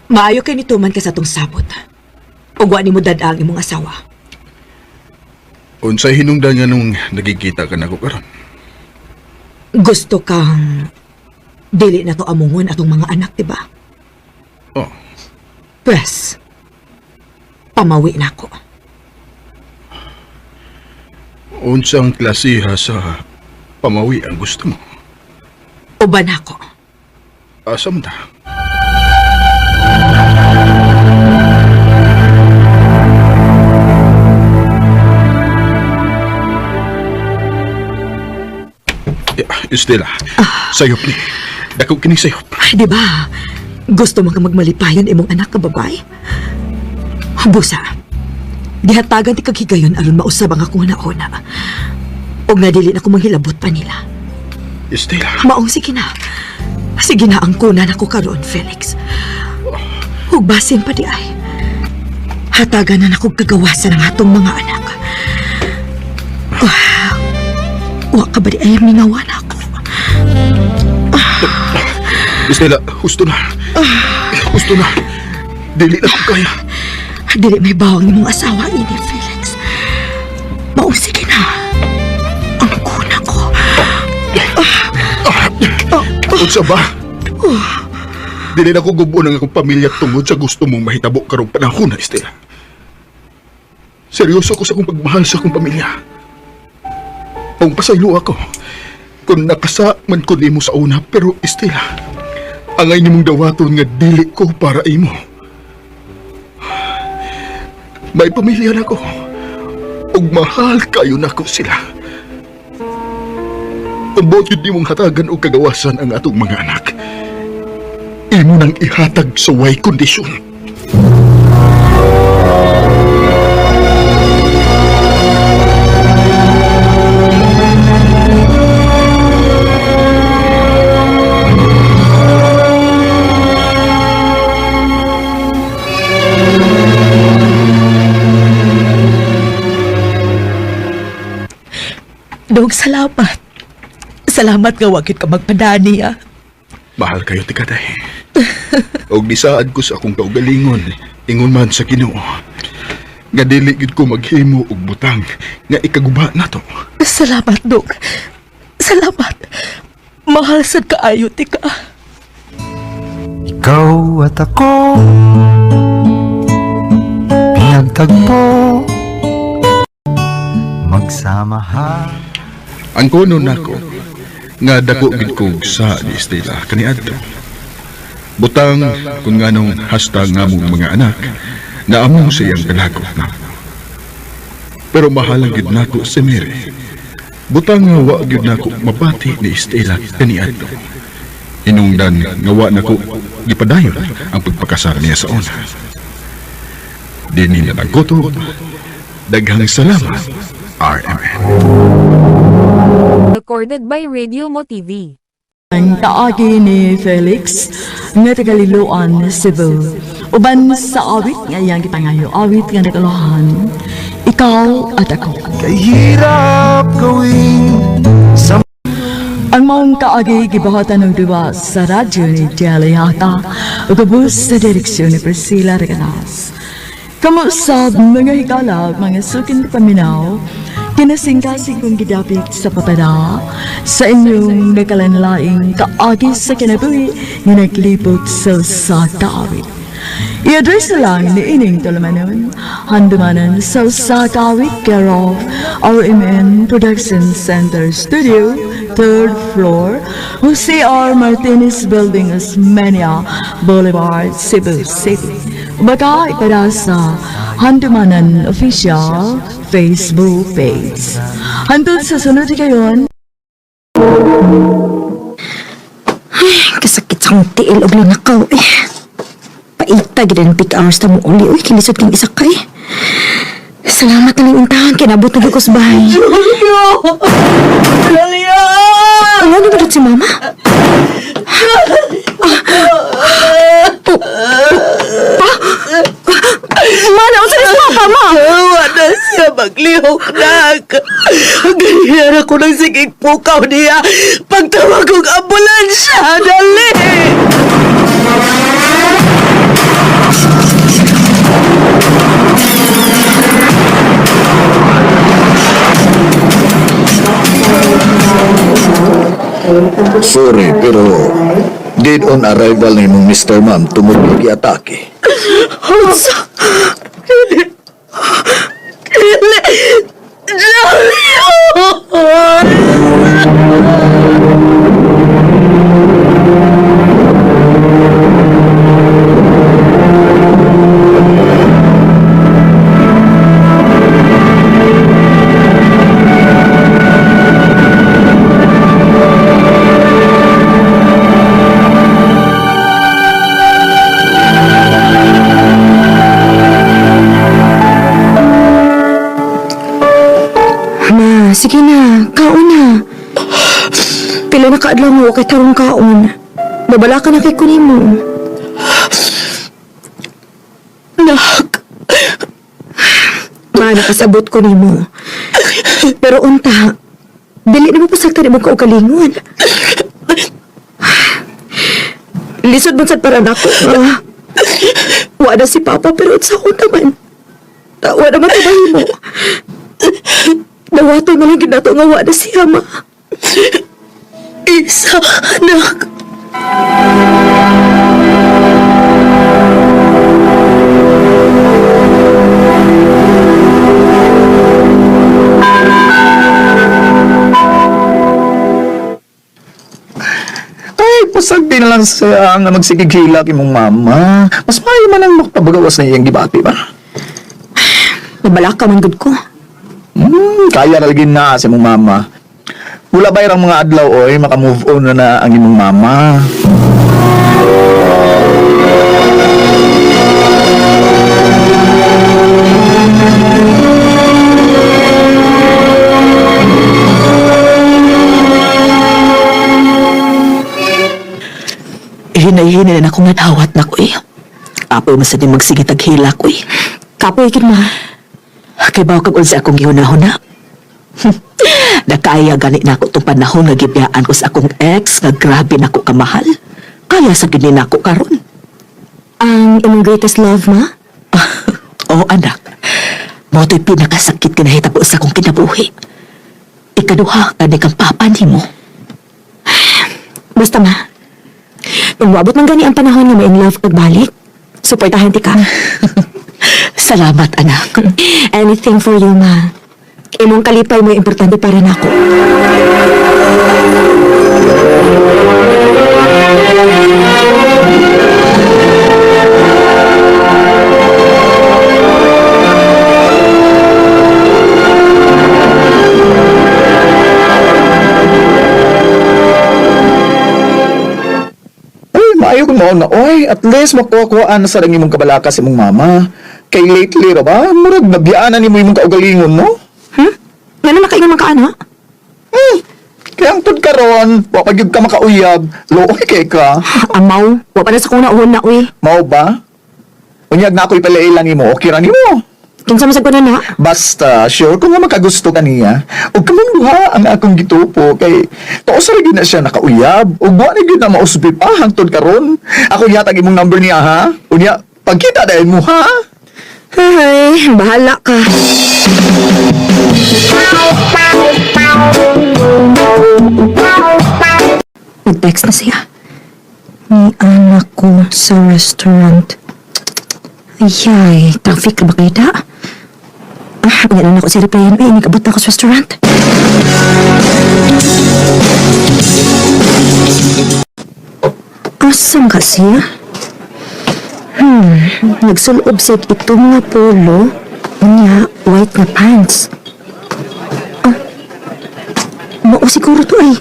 Maayo kay nituman ka sa tong sabot. Ug wa nimo dad-ang imong asawa. Unsay hinungdan nga nung nagkikita ka na ko karon? Gusto kang dili na to amungon atong mga anak, diba? Oh. Pwes, pamawi na ako. Unsang klasiha sa pamawi ang gusto mo? Uban ako. Asam ta? Estela, sayop ni. Dako kini sayop. Ay, di ba? Gusto mo ka magmalipayon imong anak ka babay? Busa, dihatagan ti kaghigayon aron mausab ang akong nauna. Og nadili na ko manghilabot pa nila. Estela. Maong sige na. Sige na ang kunan ako karon, Felix. Ug basin pa di ay. Hatagan na akong kagawasan ang atong mga anak. Wa ka ba di ay mingawan ako? Estela, husto na. Husto na. Dili na ko kaya. Dili may bawang imong asawa ini, Felix. Maong sige na. Ang kuna ko. Unsa ba? Dili na ko gubo ng akong pamilya tungod sa gusto mong mahitabo karong panahon na, Estela. Seryoso ko sa akong pagmahal sa akong pamilya. Kung pasaylo ako, kung nakasa man ko nimo sa una, pero Estela, angay nimong dawaton nga dili ko para imo. May pamilya na ko, ug mahal kayo na ko sila. Kung buot yun nimong hatagan o kagawasan ang atong mga anak, imo nang ihatag sa way kondisyon. Dog, salamat. Salamat nga wagit ka magpadani, ah. Mahal kayo, tikaday. Og nisaad ko sa akong kaugalingon, ingon man sa Ginoo. Nga dili gid ko maghimo og butang nga ikaguba nato. Salamat, Dog. Salamat. Mahal sad kaayo, tika. Ikaw at ako pinagtagpo magsamahan. Ang kuno nako nga dako gid kog sa ni Estela kaniadto. Butang kung nganong hasta nga mong mga anak na among siyang kalagok na. Pero mahalang gid nako si Mary. Butang nga wa gid nako mabati ni Estela kaniadto. Hinungdan nga wa nako gipadayon ang pagpakasal niya sa una. Dini na nagkutob. Daghang salamat, RMN. Recorded by Radio Mo TV. Ang kaagi ni Felix nga tagaliluan Cebu. Uban sa awit nga iyang gipangayo, awit nga nagalohan. Ikaw at ako. Kahirap gawin sa Ang maong kaagi gibahatan ng diwa sa radyo ni Jelly Hata o kabus sa direksyon ni Priscilla Regalas. Kamusab mga higala, mga sukin na paminaw, kinasingkasing kong gidapit sa papada sa inyong nakalanlaing kaagi sa kinabuhi nga naglibot sa kaawit. I-address na lang ni Ining Tolamanon, handumanan sa Kawit care of RMN Production Center Studio, 3rd floor, Jose R. Martinez Building, Osmeña Boulevard, Cebu City. baka ipada sa Handumanan Official Facebook page. Hantod sa sunod kayon. Kasakit sa akong tiil og linakaw eh. Paita gid ang peak hours ta mo uli. Uy, kilisod king isakay. Salamat na lang intahan, kinabot na ko sa bahay. Julia! Ano ba si mama? Mana, unsa ni sa papa, ma? Wala siya maglihok na. Ganyan ako ng sigig pukaw niya. Pagtawag kong ambulansya, dali! Sorry, pero dead on arrival na imong Mr. Ma'am tumulog i-atake. Ma, sige na, kaon na. Pila na kaadlaw mo kay tarong kaon. Babala ka na kay kunin mo. Nak! Ma, nakasabot ko ni mo. Pero unta, dili na mo pasagta ni mo kaugalingon. Lisod mo sad para nako. Wala si Papa pero sa akong taman. Tawa naman tabahin mo. Nawato na lang ginato nga wala siya, ma. Isa, anak! Ay, pasagdi na lang siya nga magsigigila kay mong mama. Mas maayo man ang makapabagawas na iyang gibati ba? Nabala ka man gud ko. Kaya na lagi na si mong mama. Wala ba yung mga adlaw oy, makamove on na ang imong mama. Hinay-hinay na akong nadawat na ko eh. Apoy masad yung magsigitag hila ko eh. Kapoy kin, ma. Kay bawa kag unsa akong gihunahuna. Nakaya gani na ako itong panahon nga gibiyaan ko sa akong ex nga grabe na ako kamahal. Kaya sa gini na ako karon. Ang imong greatest love, ma? Oo, anak. Mo to'y pinakasakit kinahitabo sa akong kinabuhi. Ikaduha, gani kang papa ni mo. Basta, ma. Kung wabot man gani ang panahon nga ma-in love kag balik, supportahan ti ka. Salamat, anak. Anything for you, ma. Imong kalipay mo importante para nako. Maayo kung mao na, oy, at least makuha-kuhaan sa lang imong kabalaka sa imong mama. Kay lately ra ba, murag nabiyaanan ni mo imong kaugalingon, no? Ano na kayo naman ka, ano? Kaya angtud karon, wa pa gyud ka makauyab, looy kay ka. Amaw, wa pa na sa kuna uhon na, uy. Mao ba? Unyag na ako'y palailan nimo, okay ra nimo. Kinsa masag ko na na? Basta, sure kung nga makagusto ka niya, ug kaming duha ang akong gitupo kay taos ra gyud na siya nakauyab, ug wa na gyud na mausbi pa hangtod karon. Ako yatag imong number niya ha. Unya, pagkita dahil mo ha. Ay, bahala ka. Nag-text na siya. May anak ko sa restaurant. Ayay, traffic na ba kayo da? Yan na ako si replyan. Ay, nagabot na ako sa restaurant. Asam ka siya? Nagsulob sa ito mga polo. Unya, white na pants. Mao siguro to ay.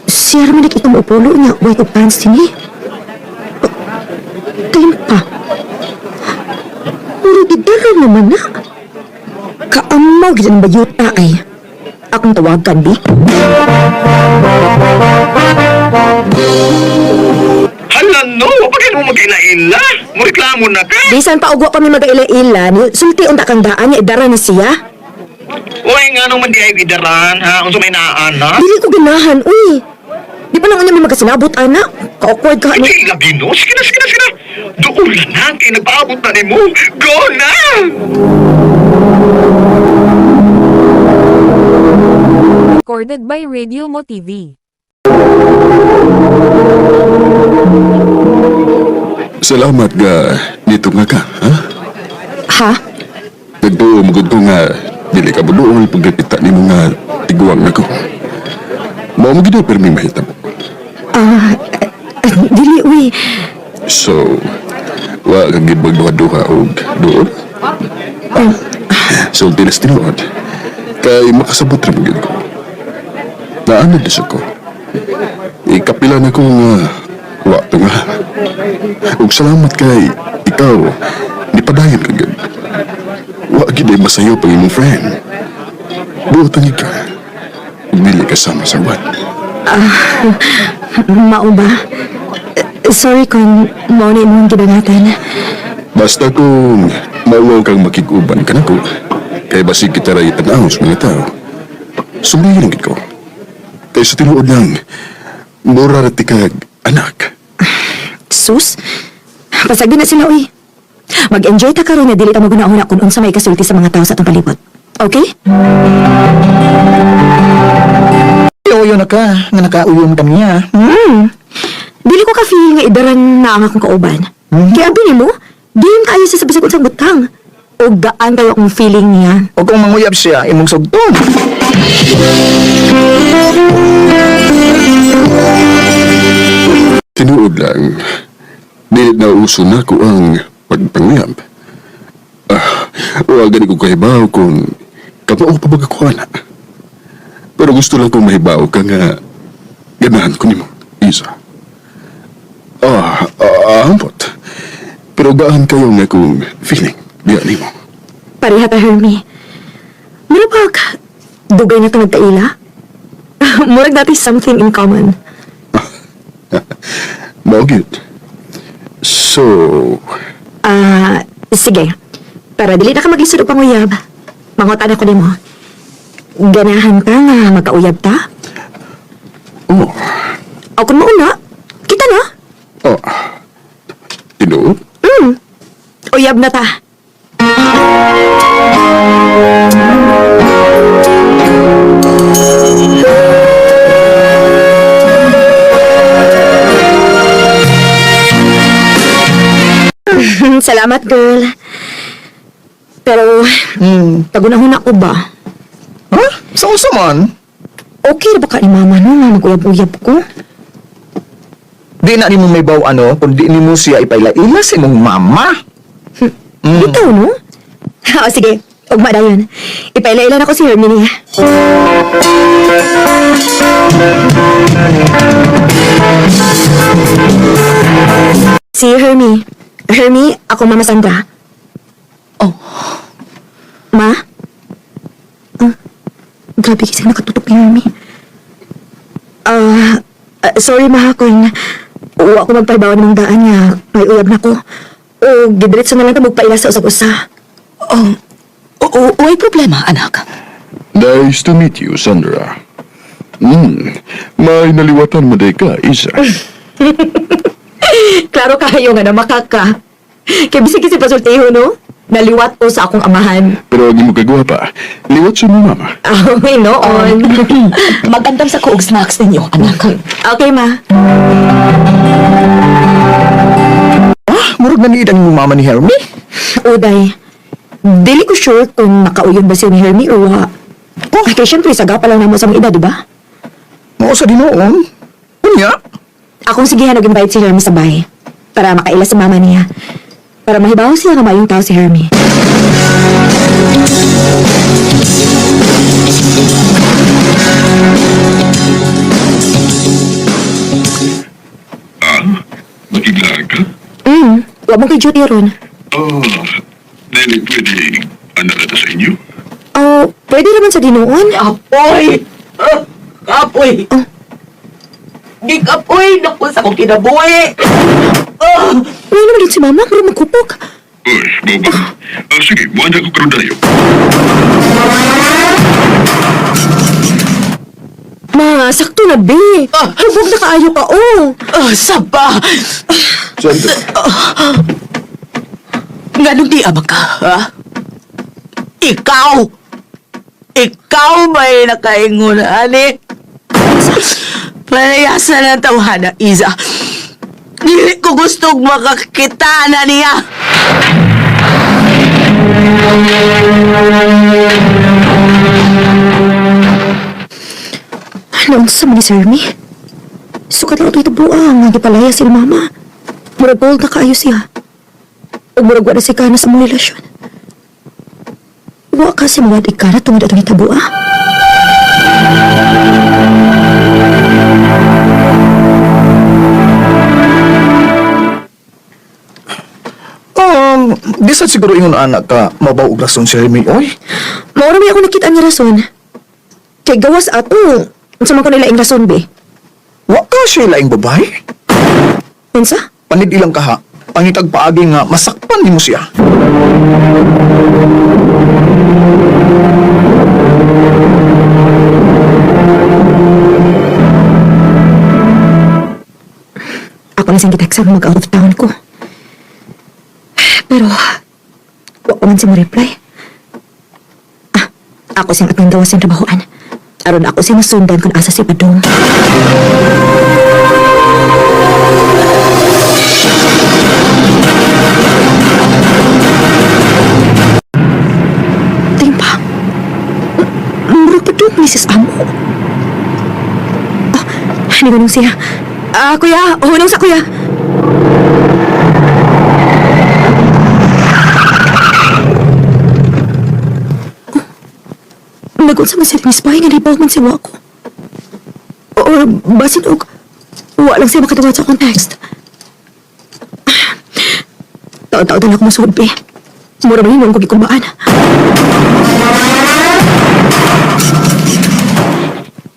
Siya raman itong polo niya, white na pants din eh. Timpa. Puro gidara naman na. Kaamaw gid ang bayuta ay. Akong tawagan, di? Hala no, bakit mo mag-ila-ila? Mo na ka? Bisan pa ugwa pa may mag-ila-ila, sulti unta kang daan niya, idara na siya. Uy, nga nung mandi ay gidaran, ha? Unsa may naan, ha? Dili ko ganahan, uy. Di pa naman niya may magkasinabot, anak. Ka-awkward ka, ano? Hindi lagi no? Sige na. Doon lang na, kaya nagpaabot na ni mo. Go na! Recorded by Radio Mo TV. Salamat ga dito nga ka, ha? Ha? Nagtuo mo ko nga dili ka buduol pagkakita ni mga tiguang na ko. Mao mo gid permi mahitabo. Dili, uy. So, wa kang gibag duha og duol? So, tinas tinuod. Kay makasabot ra mo gid ko. Naanad sa ko. Ikapila na ko nga wa to nga. Ug salamat kay ikaw nipadayon ka gid. Wa gid ay masayo pang imong friend. Buotan ka. Dili ka sama sa wat. Mao ba? Sorry kung mao na imong gidangatan. Basta kung mauwaw kang makiguban ka na ko, kay basig kita ray tanaw sa mga tao. Sumingin gid ko. Kay sa tinuod lang, mura ra ti kag anak. Sus? Pasagdi na sila, uy. Mag-enjoy ta karon nga dili ta magunahon kung unsa may kasulti sa mga tao sa atong palibot. Okay? Uyo na ka, nga nakauyon ka niya. Dili ko ka-feel nga idaran na ang akong kauban. Kaya abinin mo, diyan kayo sa sabisag unsang butang. O gaan kayo akong feeling niya. O kung manguyab siya, imong sugtong. Tinuod lang, dili na uso na ko ang pagpanguyab. Huwag gani ko kahibaw kung kapao pa baga ko na. Pero gusto lang kong mahibaw ka nga ganahan ko ni mo, Isa. Ambot. Pero gaan kayo nga kong feeling, biya ni mo. Pareha ta, Hermie. Marabag, dugay na ito nagkaila. Murag natin something in common. Maugit. So, Sige. Para dili na ka maglisod o panguyab. Mangutan ako ni mo. Ganahan ka nga magkauyab ta? Oo. O kung mauna, kita na. Tinuod? Uyab na ta. Salamat, girl. Pero, tagunahon ako ba? Ha? Sa usa man? Okay na ba ka ni mama no nga mag-uyab-uyab ko? Di na ni mo may baw ano, kung di ni mo siya ipailaila sa imong mama. Ikaw, no? O, sige. Ugma na yun. Ipaila-ila na ko si Hermie. Si Hermie. Hermie, ako Mama Sandra. Oh. Ma? Grabe kasi nakatutok ni Hermie. Sorry ma kung uwa ko magpaibawan ng daan nga may uyab na ko. O gidiretso na lang ka magpaila sa usap-usa. May problema, anak. Nice to meet you, Sandra. May naliwatan mo day ka, Isa. Klaro kayo nga na makaka. Kaya bisig kasi pasultiho, no? Naliwat ko sa akong amahan. Pero hindi mo kagawa pa. Liwat siya mo, Mama. May noon. Mag-andam sa kuog snacks ninyo, anak. Okay, ma. Murag na niidang yung mama ni Hermie? Uday, dili ko sure kung nakauyon ba siya ni Hermie o wa. Kaya syempre, saga pa lang naman sa mga edad, di ba? Mao sa dinoon. Unya? Akong sigihan nag-invite si Hermie sa bahay. para makaila sa mama niya. Para mahibaw siya nga mayong tao si Hermie. Magiglaan ka? Huwag mong kay Judy ron. Dahil pwede anak na sa inyo? Oh, pwede naman sa dinoon. Apoy! Apoy! Gig-apoy! Naku, sa kong kinabuhi! May naman din si mama, pero magkupok. Uy, baba. Sige, buwan ko karoon tayo. Ma, sakto na, be. Hubog na kaayo ka, oh. Saba! Sandra, Nga nung di ama ka, ha? Ikaw! Ikaw may nakaingon, ani? Palayasan ang tawhana, Iza. Dili ko gustong makakita na niya. Anong sa ni Sir Hermie? Sukat lang ito buang, nagipalaya si mama. Murag bold na kaayo siya. O murag wala si Kana sa mong relasyon. Wa ka si mga ikana tungod atong itabua. di sad siguro ingon anak ka, mabaw og rason si Hermie, oy. Maura may ako nakita niya rason. Kay gawas ato, unsa man ko nila ing rason, be? Wa ka siya laing babae. Unsa? Panid ilang kaha, pangitag paagi nga masakpan nimo siya. Ako na siyang gitext sa mag-out of town ko. Pero, wa ko man siya mo reply. Ako siyang atong gawas siyang trabahoan. Aron ako siyang sundan kung asa si Padong. Timpa. Murag Padong, Mrs. Amo. Hindi ko nung siya. Kuya, hunong sa kuya. Nagunsa man siya ni Spy nga libaw man siya ako. Or basin og walang siya makatawad sa akong text. Taon-taon na ako masulbi. Mura ba yun ang kugikumbaan?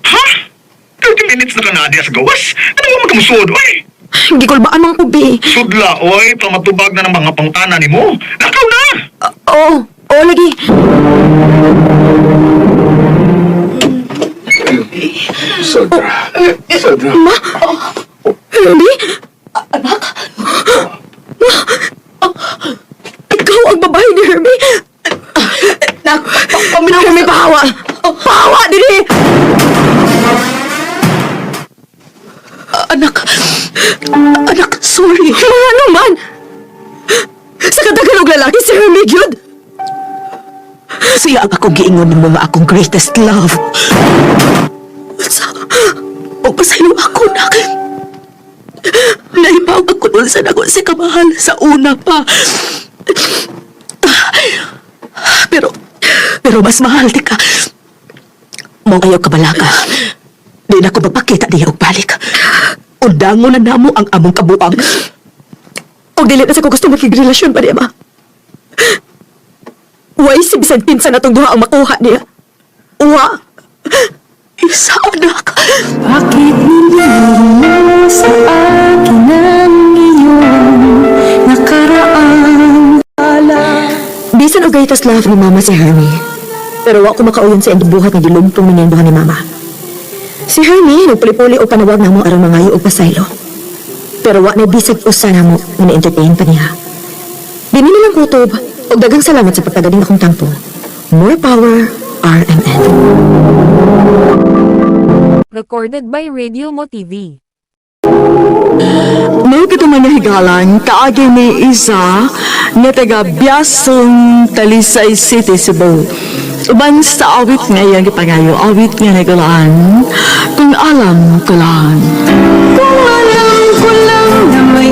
Ha? 30 minutes na ka na diya sa gawas? Ano ba magkamusod, oy? Hindi ko baan mga kubi. Sudla, oy, pamatubag na ng mga pangutana ni mo. Nakaw na! Oo, lagi. Sandra. Sandra. Ma? Hermie? Anak? Ikaw ang babae ni Hermie? Paminaw Hermie, pahawa! Pahawa, dili! Anak, sorry. Ano man? Sa katagalog lalaki, si Hermie, Gyud. Siya ang akong giingon ng mga akong greatest love. O pasayo ako, nak. Naibaw ako nun sa nagon si kamahal sa una pa. Pero mas mahal di ka. Mong ayaw kabalaka. Di na ko magpakita niya og balik. Undangon na namo ang among kabuang. Og dili na sa ko gusto makigrelasyon pa niya, ma. Why si bisan pinsan na itong duha ang makuha niya? Wa. Isa, anak. Bakit nililimo sa akin ang iyong nakaraang ala? Bisan og gaytas love ni mama si Hermie. Pero wa ko makauyon sa buhat nga gilumtong niya duha ni mama. Si Hermie nagpuli-puli o panawag na mo aron mangayo og pasaylo. Pero wa na bisag usa na mo nga na-entertain pa niya. Dini nilang kutob og daghang salamat sa pagkagaling akong tampo. More power, RMN. Recorded by Radio Mo TV. May katuman na higalan, kaagi ni isa na taga Biasong Talisay City, Cebu. Uban sa awit ngayon ipangayo, awit nga nagalaan, kung alam ko lang. Kung alam ko lang na may